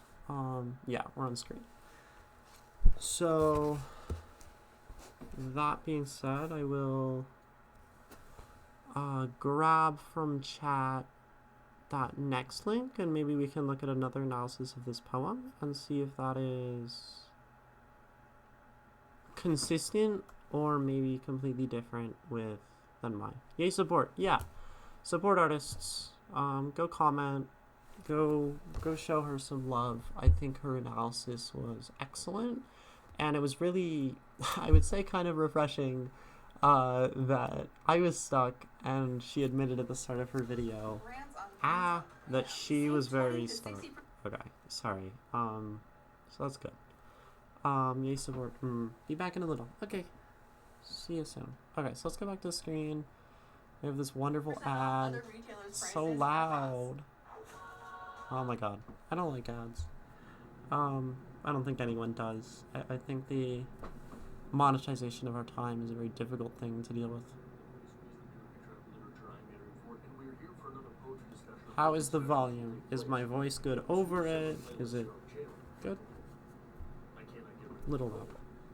Yeah, we're on screen. So, that being said, I will grab from chat that next link, and maybe we can look at another analysis of this poem and see if that is consistent or maybe completely different than mine. Yay, support. Yeah, support artists. Go comment, go show her some love. I think her analysis was excellent, and it was really, I would say, kind of refreshing that I was stuck, and she admitted at the start of her video that she was very stuck. Okay, sorry. So that's good. Yay, support. Be back in a little. Okay, see you soon. Okay, so let's go back to the screen. We have this wonderful ad. It's so loud. Oh my god, I don't like ads. I don't think anyone does. I think the monetization of our time is a very difficult thing to deal with. How is the volume? Is my voice good over it? Is it good? Little loud.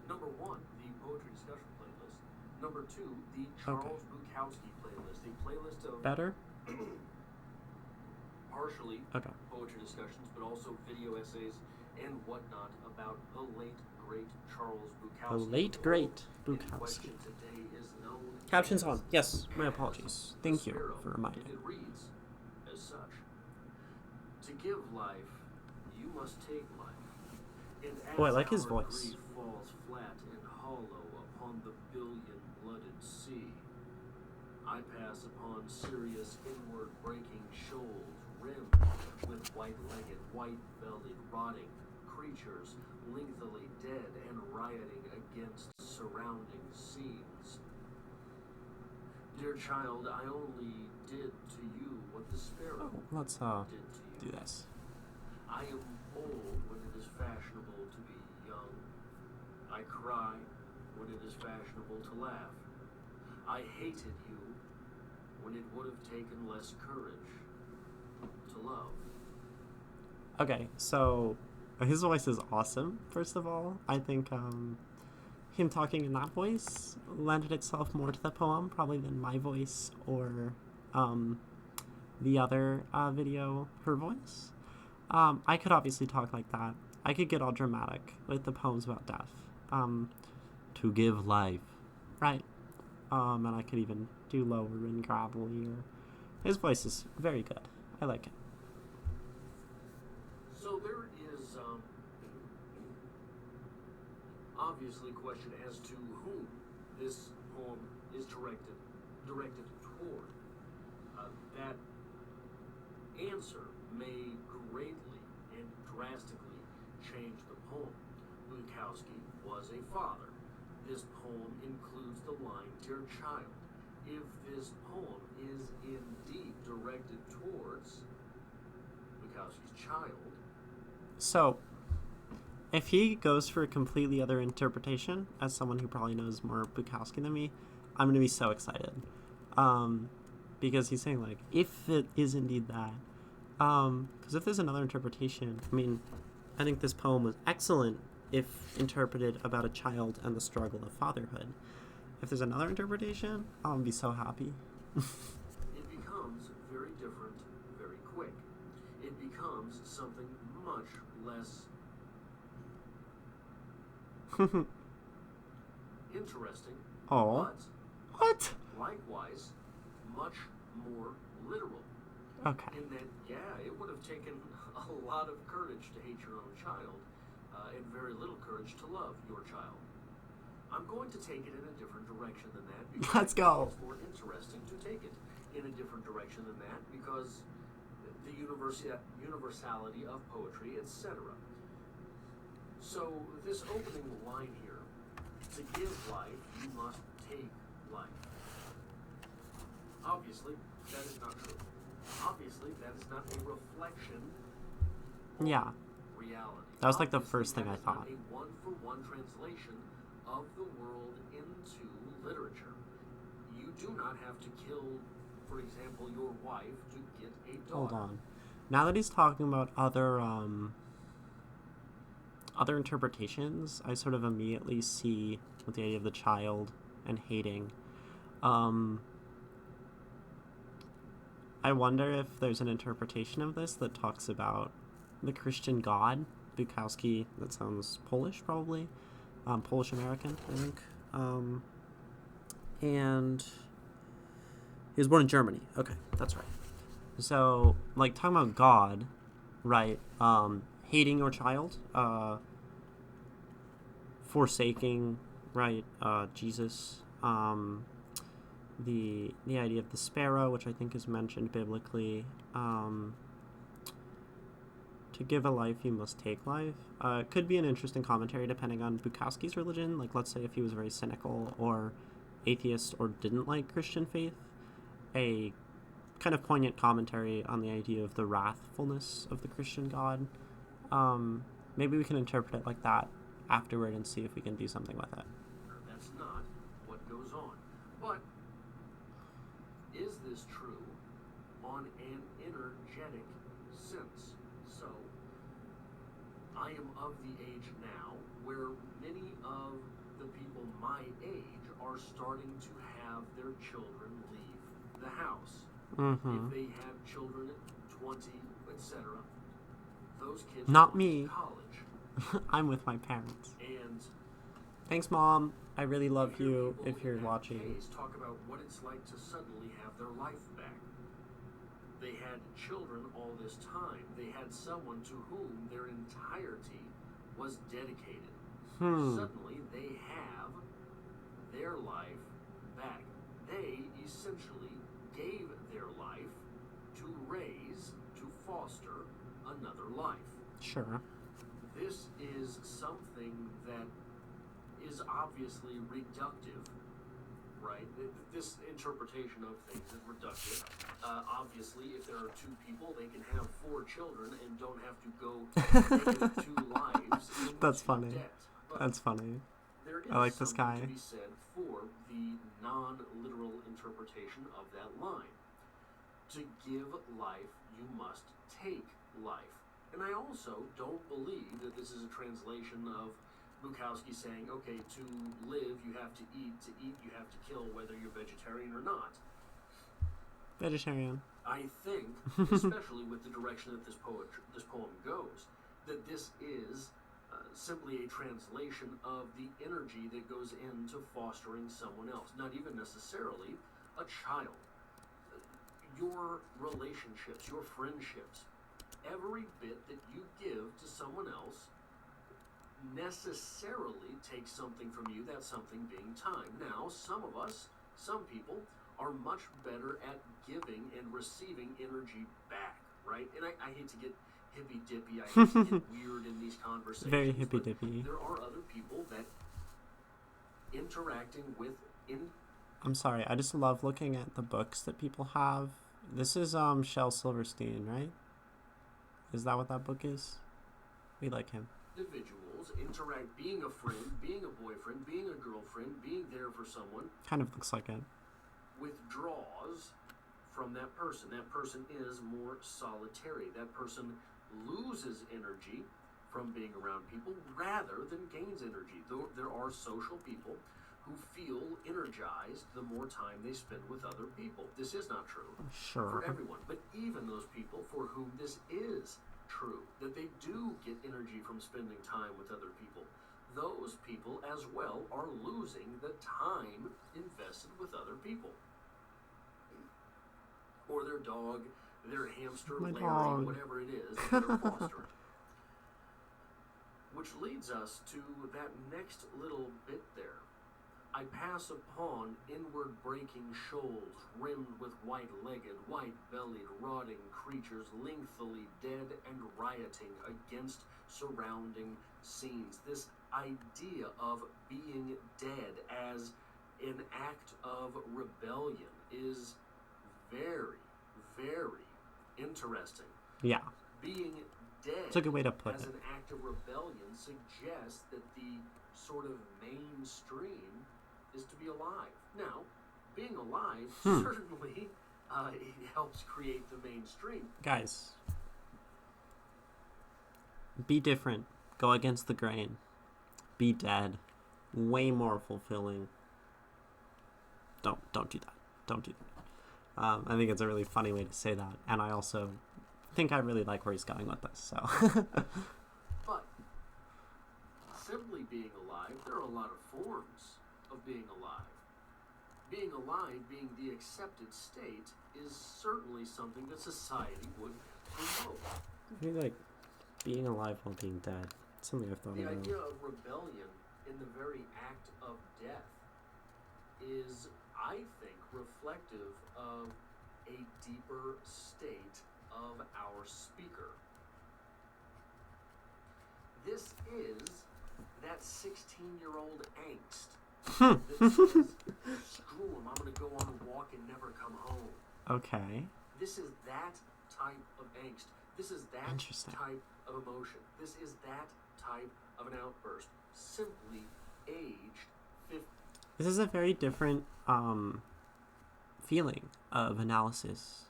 Number 1, the poetry discussion playlist. Number 2, the Charles Bukowski playlist. A playlist of better? Partially poetry discussions, but also video essays and whatnot about the late great Charles Bukowski. The late great Bukowski. Captions on. Yes, my apologies. Thank you for reminding. It reads as such: to give life, you must take life. And oh, I like his voice. Grief falls flat and hollow upon the billion-blooded sea, I pass upon serious inward-breaking shoals rimmed with white-legged, white-bellied, rotting creatures, lengthily dead and rioting against surrounding scenes. Dear child, I only did to you what the sparrow let's did to you. Do this. I am old when it is fashionable to be young. I cry when it is fashionable to laugh. I hated you when it would have taken less courage to love. Okay, so his voice is awesome, first of all. I think him talking in that voice lended itself more to the poem probably than my voice or the other video, her voice. I could obviously talk like that. I could get all dramatic with the poems about death. To give life, right? And I could even do lower and gravelly. His voice is very good. I like it. So there is obviously question as to whom this poem is directed toward. That answer may greatly and drastically change the poem. Bukowski was a father. This poem includes the line, "Dear child." If this poem is indeed directed towards Bukowski's child. So, if he goes for a completely other interpretation, as someone who probably knows more Bukowski than me, I'm going to be so excited. Because he's saying, like, if it is indeed that, Because if there's another interpretation, I mean, I think this poem was excellent if interpreted about a child and the struggle of fatherhood. If there's another interpretation, I'll be so happy. It becomes very different very quick. It becomes something much less interesting, Oh. but What? likewise much more literal. Okay. In that, yeah, it would have taken a lot of courage to hate your own child, and very little courage to love your child. I'm going to take it in a different direction than that because Let's go. it's more interesting to take it in a different direction than that because the universality of poetry, etc. So this opening line here, to give life, you must take life. Obviously, that is not true. Obviously, that is not a reflection of Yeah. reality. That was like the Obviously, first thing that I is not thought. a one-for-one translation of the world into literature. You do not have to kill, for example, your wife to get a daughter. Hold on. Now that he's talking about other interpretations, I sort of immediately see with the idea of the child and hating. I wonder if there's an interpretation of this that talks about the Christian God. Bukowski, that sounds Polish probably. Polish American, I think. And he was born in Germany. Okay, that's right. So, like, talking about God, right? Hating your child, forsaking, right? Jesus. The idea of the sparrow, which I think is mentioned biblically. To give a life, you must take life. It could be an interesting commentary depending on Bukowski's religion. Like, let's say if he was very cynical or atheist or didn't like Christian faith, a kind of poignant commentary on the idea of the wrathfulness of the Christian God. Maybe we can interpret it like that afterward and see if we can do something with it. That's not what goes on. But is this true on an energetic sense? So, I am of the age now where many of the people my age are starting to have their children leave the house. Mm-hmm. If they have children at 20, etc., those kids Not are me. in college. I'm with my parents. And Thanks, Mom. I really love hear you people if you're in that watching. case talk about what it's like to suddenly have their life back. They had children all this time. They had someone to whom their entirety was dedicated. Suddenly, they have their life back. They essentially gave their life to raise, to foster another life. Sure. This is something that is obviously reductive, right? This interpretation of things is reductive. Obviously, if there are two people, they can have 4 children and don't have to go negative 2 lives into That's funny. debt. But That's funny. there is I like this something guy. to be said for the non-literal interpretation of that line. To give life, you must take life. And I also don't believe that this is a translation of Bukowski saying, okay, to live you have to eat you have to kill, whether you're vegetarian or not. Vegetarian. I think, especially with the direction that this poem goes, that this is simply a translation of the energy that goes into fostering someone else, not even necessarily a child. Your relationships, your friendships, every bit that you give to someone else necessarily takes something from you, that something being time. Now, some people are much better at giving and receiving energy back, right? And I hate to get hippy-dippy, I hate to get weird in these conversations. Very hippy-dippy. There are other people that interacting with... I'm sorry, I just love looking at the books that people have. This is Shel Silverstein, right? Is that what that book is? We like him. Individuals interact, being a friend, being a boyfriend, being a girlfriend, being there for someone, Kind of looks like it. withdraws from that person. That person is more solitary. That person loses energy from being around people rather than gains energy. Though there are social people who feel energized the more time they spend with other people. This is not true for everyone, but even those people for whom this is true, that they do get energy from spending time with other people, those people as well are losing the time invested with other people. Or their dog, their hamster, Larry, whatever it is that they're fostering. Which leads us to that next little bit there. I pass upon inward breaking shoals, rimmed with white-legged, white-bellied, rotting creatures, lengthily dead and rioting against surrounding scenes. This idea of being dead as an act of rebellion is very, very interesting. Yeah. Being dead it's a good way to put as it. an act of rebellion suggests that the sort of mainstream is to be alive. Now, being alive certainly it helps create the mainstream. Guys, be different. Go against the grain. Be dead. Way more fulfilling. Don't do that. Don't do that. I think it's a really funny way to say that, and I also think I really like where he's going with this. So, but simply being alive, there are a lot of forms of being alive. Being alive, being the accepted state, is certainly something that society would promote. I think like being alive while being dead. It's something I've thought The about. idea of rebellion in the very act of death is, I think, reflective of a deeper state of our speaker. This is that 16-year-old angst that says, screw him, I'm going to go on a walk and never come home. Okay. This is that type of angst. This is that type of emotion. This is that type of an outburst. Simply aged 50. This is a very different feeling of analysis,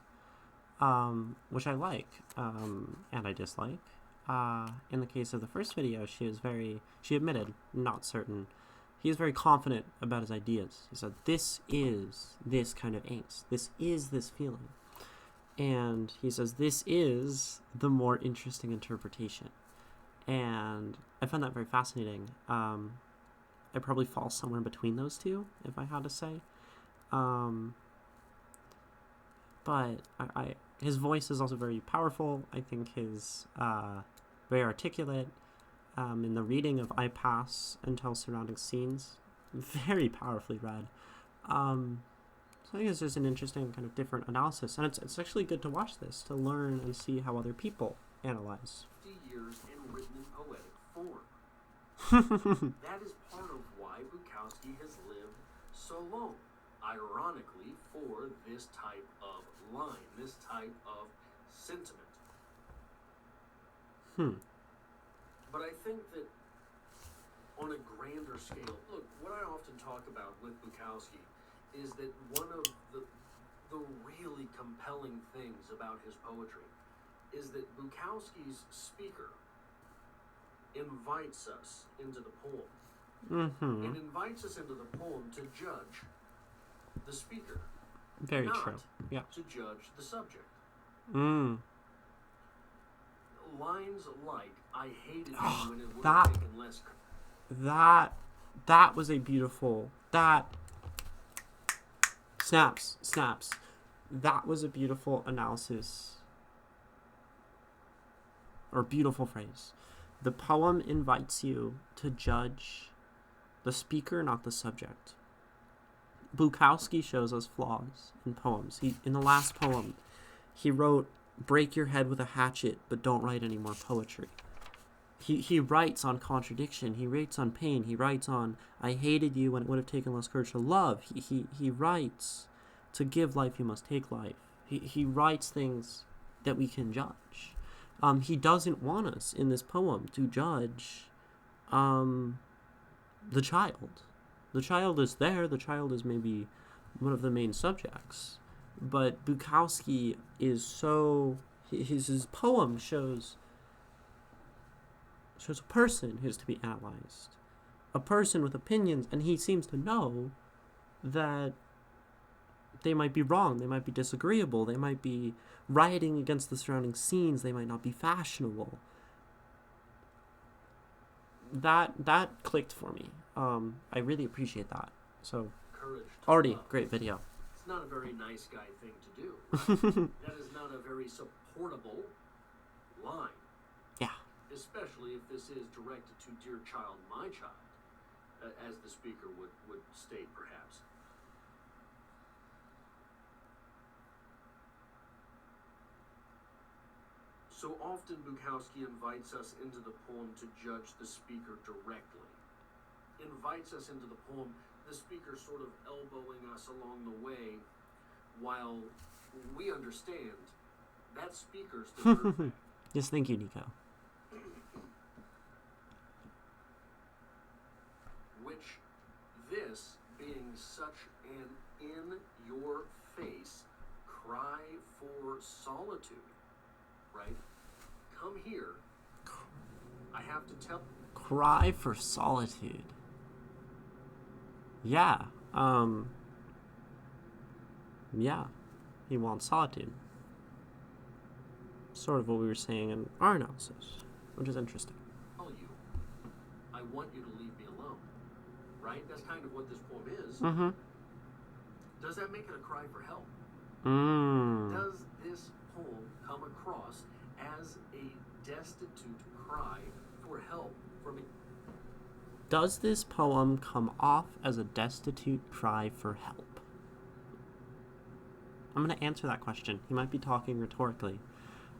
which I like and I dislike. In the case of the first video, she admitted, not certain. He was very confident about his ideas. He said, this is this kind of angst. This is this feeling. And he says, this is the more interesting interpretation. And I found that very fascinating. I probably fall somewhere in between those two, if I had to say. But his voice is also very powerful. I think his very articulate. In the reading of I Pass and Tell Surrounding Scenes, very powerfully read. So I think it's just an interesting kind of different analysis. And it's actually good to watch this, to learn and see how other people analyze. 50 years and written in poetic form. That is part of why Bukowski has lived so long. Ironically, for this type of line, this type of sentiment. But I think that on a grander scale, look, what I often talk about with Bukowski is that one of the really compelling things about his poetry is that Bukowski's speaker invites us into the poem. And invites us into the poem to judge the speaker. Very not true. Yeah. to judge the subject. Lines like, I hated you when it would have taken less. That was a beautiful, snaps. That was a beautiful analysis, or beautiful phrase. The poem invites you to judge the speaker, not the subject. Bukowski shows us flaws in poems. In the last poem, he wrote, break your head with a hatchet, but don't write any more poetry. He writes on contradiction. He writes on pain. He writes on, I hated you when it would have taken less courage to love. He writes, to give life you must take life. He writes things that we can judge. He doesn't want us in this poem to judge the child. The child is there. The child is maybe one of the main subjects. But Bukowski is so... His poem shows a person who's to be analyzed. A person with opinions, and he seems to know that they might be wrong, they might be disagreeable, they might be rioting against the surrounding scenes, they might not be fashionable. That clicked for me. I really appreciate that. So, Courage to already love. great video. It's not a very nice guy thing to do. Right? That is not a very supportable line. Yeah. Especially if this is directed to dear child, my child, as the speaker would state perhaps. So often Bukowski invites us into the poem to judge the speaker directly. Invites us into the poem, the speaker sort of elbowing us along the way, while we understand that speaker's the dirtbag. Yes, thank you, Nico. Which, this being such an in-your-face cry for solitude, right? Come here. I have to tell... Cry for solitude. Yeah. Yeah. He wants solitude. Sort of what we were saying in our analysis, which is interesting. Tell you, I want you to leave me alone. Right? That's kind of what this poem is. Mm-hmm. Does that make it a cry for help? Mm. Does this poem come across as a destitute cry for help from a... Does this poem come off as a destitute cry for help? I'm going to answer that question. He might be talking rhetorically.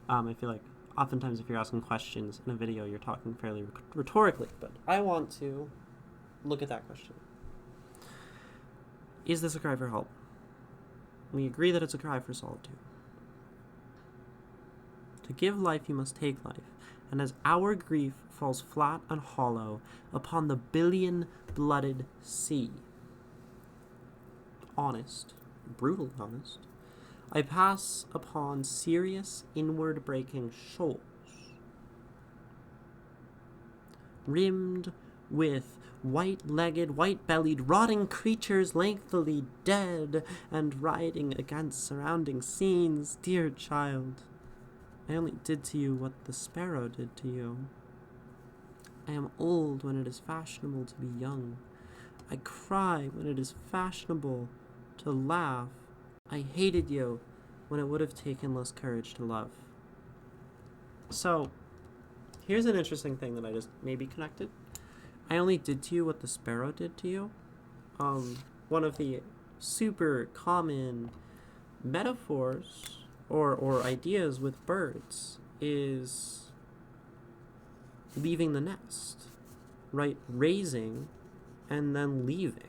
I feel like oftentimes if you're asking questions in a video, you're talking fairly rhetorically, but I want to look at that question. Is this a cry for help? We agree that it's a cry for solitude. To give life, you must take life, and as our grief falls flat and hollow upon the billion-blooded sea, honest, brutally honest, I pass upon serious, inward-breaking shoals, rimmed with white-legged, white-bellied, rotting creatures lengthily dead and riding against surrounding scenes. Dear child, I only did to you what the sparrow did to you. I am old when it is fashionable to be young. I cry when it is fashionable to laugh. I hated you when it would have taken less courage to love. So, here's an interesting thing that I just maybe connected. I only did to you what the sparrow did to you. One of the super common metaphors or ideas with birds is leaving the nest, right? Raising and then leaving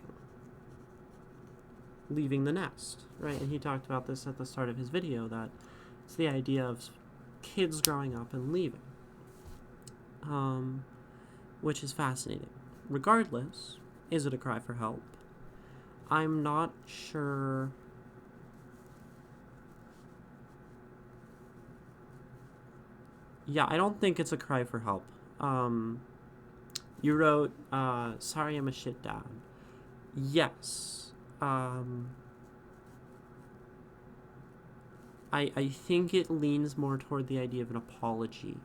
the nest, right? And he talked about this at the start of his video, that it's the idea of kids growing up and leaving, which is fascinating. Regardless, is it a cry for help? I'm not sure. Yeah, I don't think it's a cry for help. You wrote, sorry I'm a shit dad. Yes. I think it leans more toward the idea of an apology.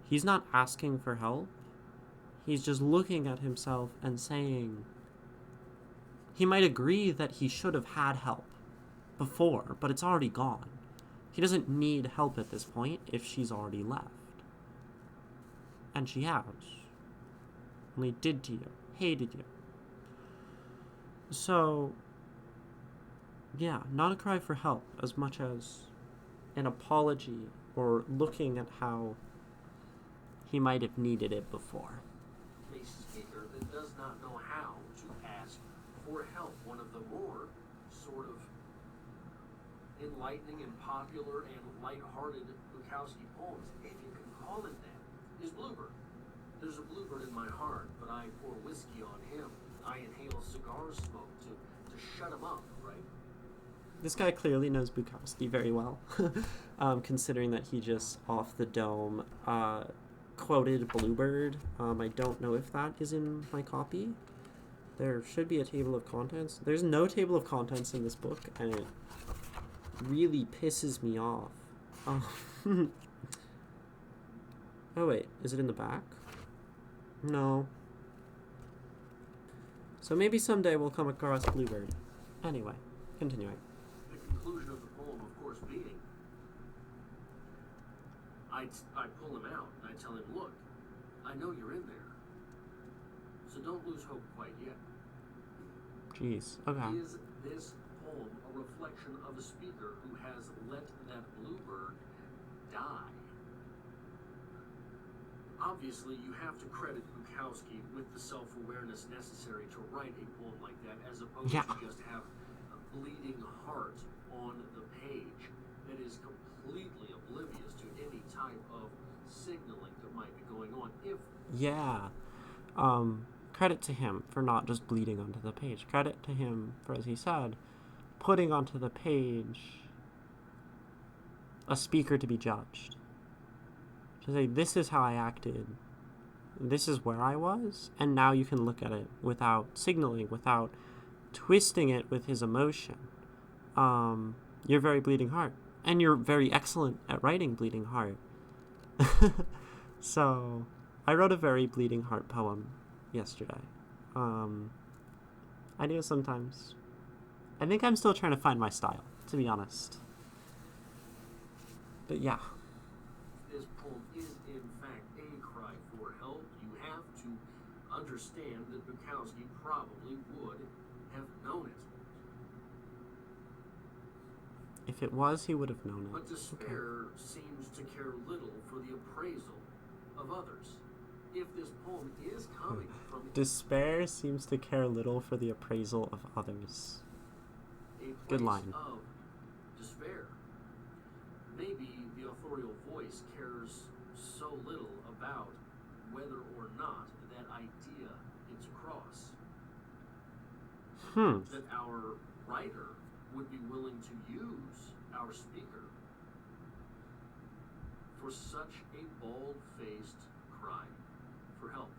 He's not asking for help. He's just looking at himself and saying, he might agree that he should have had help before, but it's already gone. He doesn't need help at this point if she's already left. And she has. Only did to you, hated you. So, yeah, not a cry for help as much as an apology or looking at how he might have needed it before. A speaker that does not know how to ask for help. One of the more sort of enlightening and popular and lighthearted Bukowski poems, if you can call it that, is Bluebird. There's a bluebird in my heart, but I pour whiskey on him. I inhale cigar smoke to shut him up, right? This guy clearly knows Bukowski very well, considering that he just off the dome quoted Bluebird. I don't know if that is in my copy. There should be a table of contents. There's no table of contents in this book, and it really pisses me off. Oh, oh wait, is it in the back? No. So maybe someday we'll come across Bluebird. Anyway, continuing. The conclusion of the poem, of course, being, I pull him out and I tell him, look, I know you're in there, so don't lose hope quite yet. Jeez, okay. Is this poem a reflection of a speaker who has let that bluebird die? Obviously, you have to credit Bukowski with the self-awareness necessary to write a poem like that, as opposed to just have a bleeding heart on the page that is completely oblivious to any type of signaling that might be going on. Credit to him for not just bleeding onto the page. Credit to him for, as he said, putting onto the page a speaker to be judged. To say, this is how I acted, this is where I was, and now you can look at it without signaling, without twisting it with his emotion. You're very bleeding heart, and you're very excellent at writing bleeding heart. So, I wrote a very bleeding heart poem yesterday. I do sometimes. I think I'm still trying to find my style, to be honest. But yeah. This poem is in fact a cry for help. You have to understand that Bukowski probably would have known it. If it was, he would have known it. But despair seems to care little for the appraisal of others. If this poem is coming from Despair seems to care little for the appraisal of others. a place Good line. of despair, maybe the authorial voice cares so little about whether or not that idea gets across that our writer would be willing to use our speaker for such a bald-faced cry for help.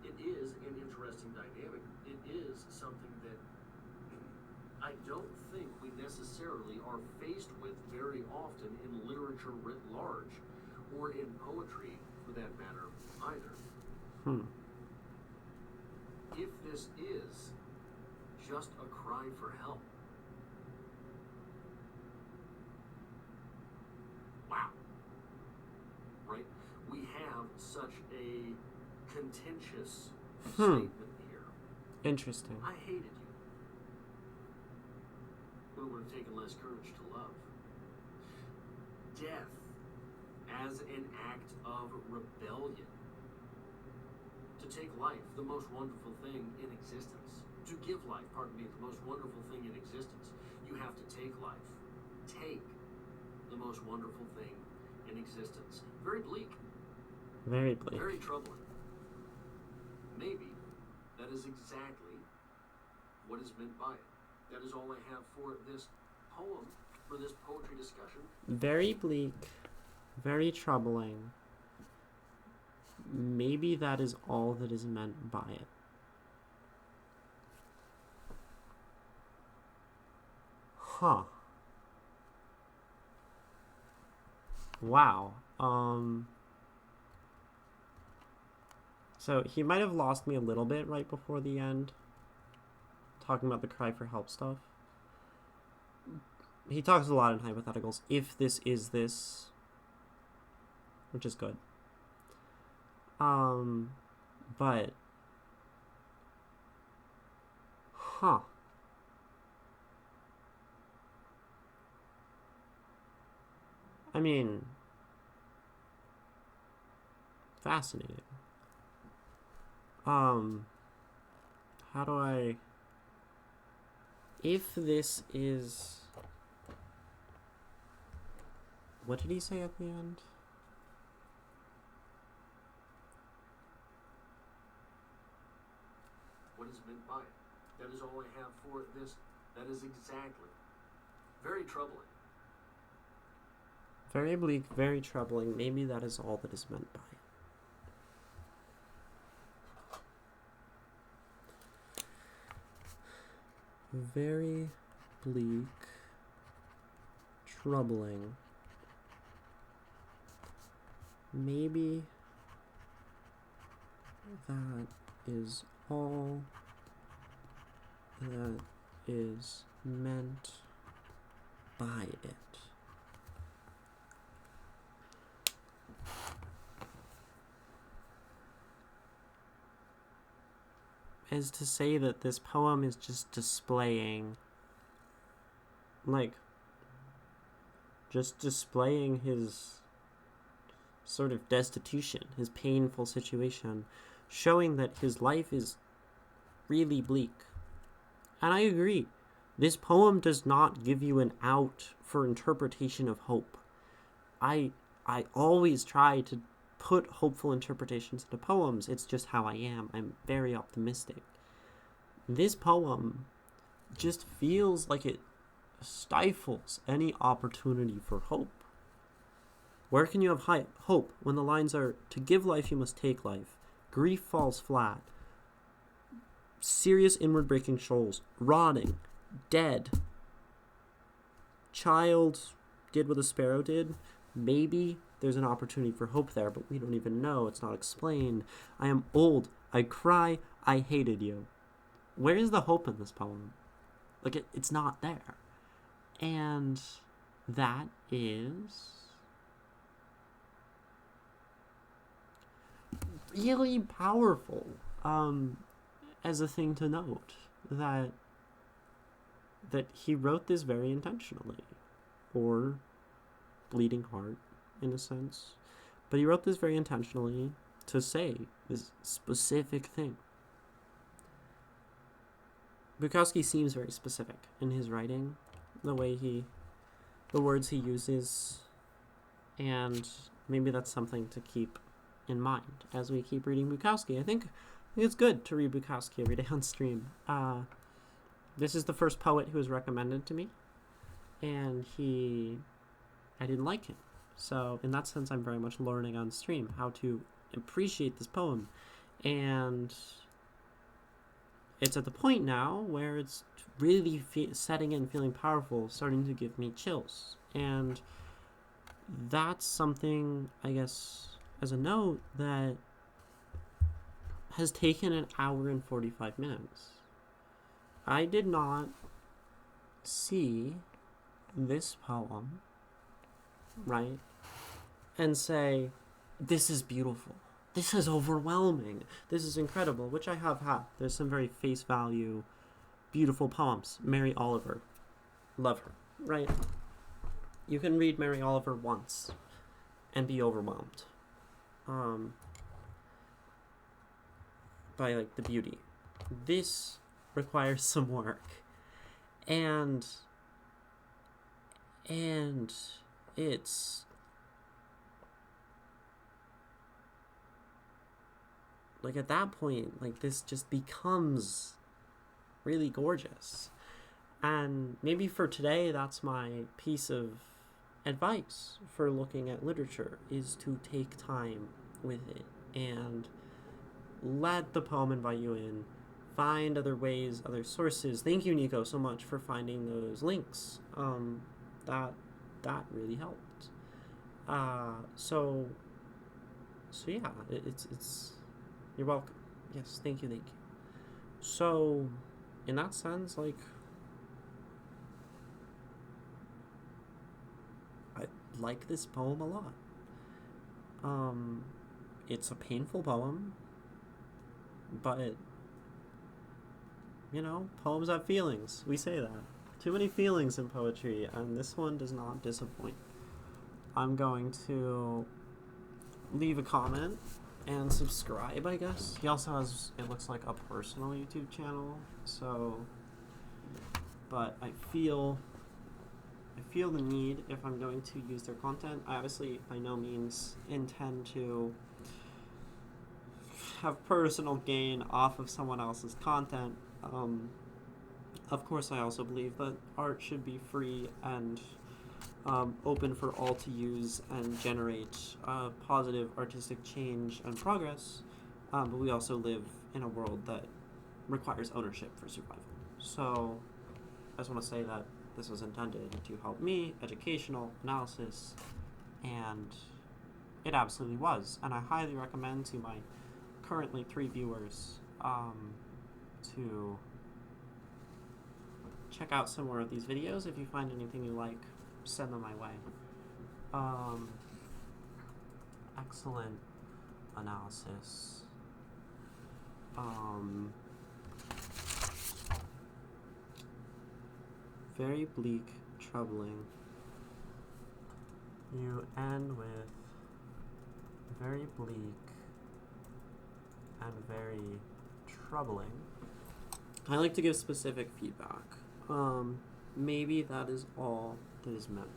It is an interesting dynamic. It is something that I don't think we necessarily are faced with very often in literature writ large, or in poetry for that matter either. If this is just a cry for help, wow, right? We have such a contentious statement here. Interesting. I hated you, but it would have taken less courage to love. Death as an act of rebellion. To take life, the most wonderful thing in existence. To give life, the most wonderful thing in existence. You have to take life. Take the most wonderful thing in existence. Very bleak. Very bleak. Very troubling. Maybe that is exactly what is meant by it. That is all I have for this poem, for this poetry discussion. Very bleak. Very troubling. Maybe that is all that is meant by it. Huh. Wow. So he might have lost me a little bit right before the end, talking about the cry for help stuff. He talks a lot in hypotheticals. If this is this, which is good. But I mean, fascinating. How do I... If this is... What did he say at the end? What is meant by it? That is all I have for this. That is exactly very troubling. Very bleak, very troubling. Maybe that is all that is meant by it. Very bleak, troubling. Maybe that is all that is meant by it. As to say that this poem is just displaying, his sort of destitution, his painful situation, showing that his life is really bleak. And I agree. This poem does not give you an out for interpretation of hope. I always try to put hopeful interpretations into poems. It's just how I am. I'm very optimistic. This poem just feels like it stifles any opportunity for hope. Where can you have hope when the lines are, to give life you must take life, grief falls flat, serious inward breaking shoals, rotting, dead, child did what a sparrow did, maybe there's an opportunity for hope there, but we don't even know. It's not explained. I am old. I cry. I hated you. Where is the hope in this poem? It's not there. And that is really powerful as a thing to note, that he wrote this very intentionally, or bleeding heart, in a sense. But he wrote this very intentionally to say this specific thing. Bukowski seems very specific in his writing, the words he uses, and maybe that's something to keep in mind as we keep reading Bukowski. I think it's good to read Bukowski every day on stream. This is the first poet who was recommended to me, and I didn't like him. So in that sense, I'm very much learning on stream how to appreciate this poem. And it's at the point now where it's really setting in, feeling powerful, starting to give me chills. And that's something, I guess, as a note, that has taken an hour and 45 minutes. I did not see this poem, right, and say, this is beautiful, this is overwhelming, this is incredible, which I have had. There's some very face value, beautiful poems. Mary Oliver, love her, right? You can read Mary Oliver once and be overwhelmed by the beauty. This requires some work, and it's at that point, this just becomes really gorgeous. And maybe for today, that's my piece of advice for looking at literature, is to take time with it and let the poem invite you in. Find other ways, other sources. Thank you, Nico, so much for finding those links. That really helped. So yeah, it's you're welcome. Yes, thank you. So in that sense, I like this poem a lot. It's a painful poem, but poems have feelings. We say that. Too many feelings in poetry, and this one does not disappoint. I'm going to leave a comment and subscribe, I guess. He also has, it looks like, a personal YouTube channel, but I feel the need, if I'm going to use their content. I obviously by no means intend to have personal gain off of someone else's content. Of course, I also believe that art should be free and open for all to use and generate positive artistic change and progress. But we also live in a world that requires ownership for survival. So I just want to say that this was intended to help me, educational analysis, and it absolutely was. And I highly recommend to my currently 3 viewers to check out some more of these videos. If you find anything you like, send them my way. Excellent analysis. Very bleak, troubling. You end with very bleak and very troubling. I like to give specific feedback. Maybe that is all that is meant.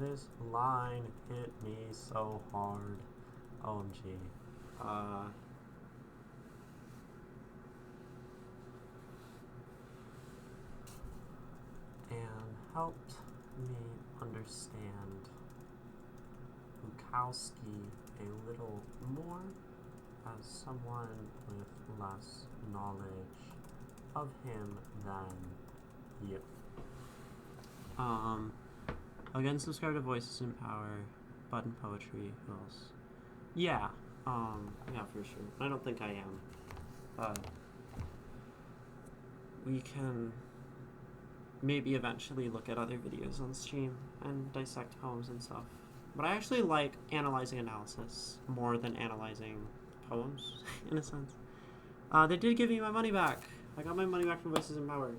This line hit me so hard. OMG. And helped me understand Bukowski a little more as someone with less knowledge of him than you. Again, subscribe to Voices in Power, Button Poetry, who else? Yeah, for sure. I don't think I am. We can maybe eventually look at other videos on stream and dissect poems and stuff. But I actually like analyzing analysis more than analyzing poems, in a sense. They did give me my money back. I got my money back from Voices in Power.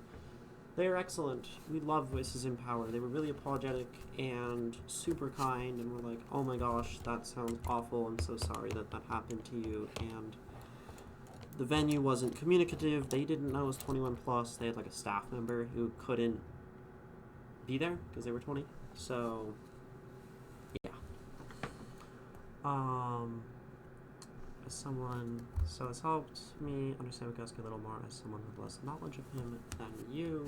They are excellent. We love Voices in Power. They were really apologetic and super kind, and were like, oh my gosh, that sounds awful. I'm so sorry that that happened to you. And the venue wasn't communicative. They didn't know it was 21 plus. They had like a staff member who couldn't be there because they were 20. So, yeah. So it's helped me understand Bukowski a little more as someone with less knowledge of him than you.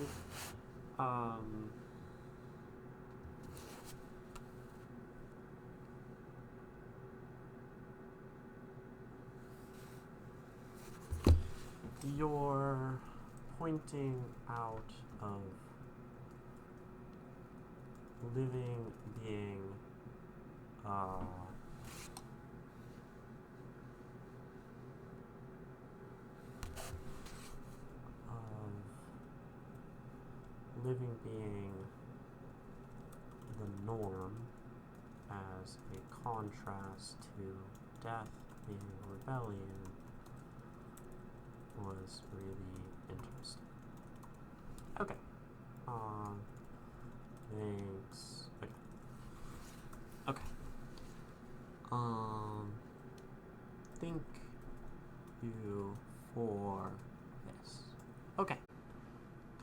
You're pointing out of living being the norm as a contrast to death being rebellion was really interesting. Okay. Thanks. Okay. Thank you for this. Okay.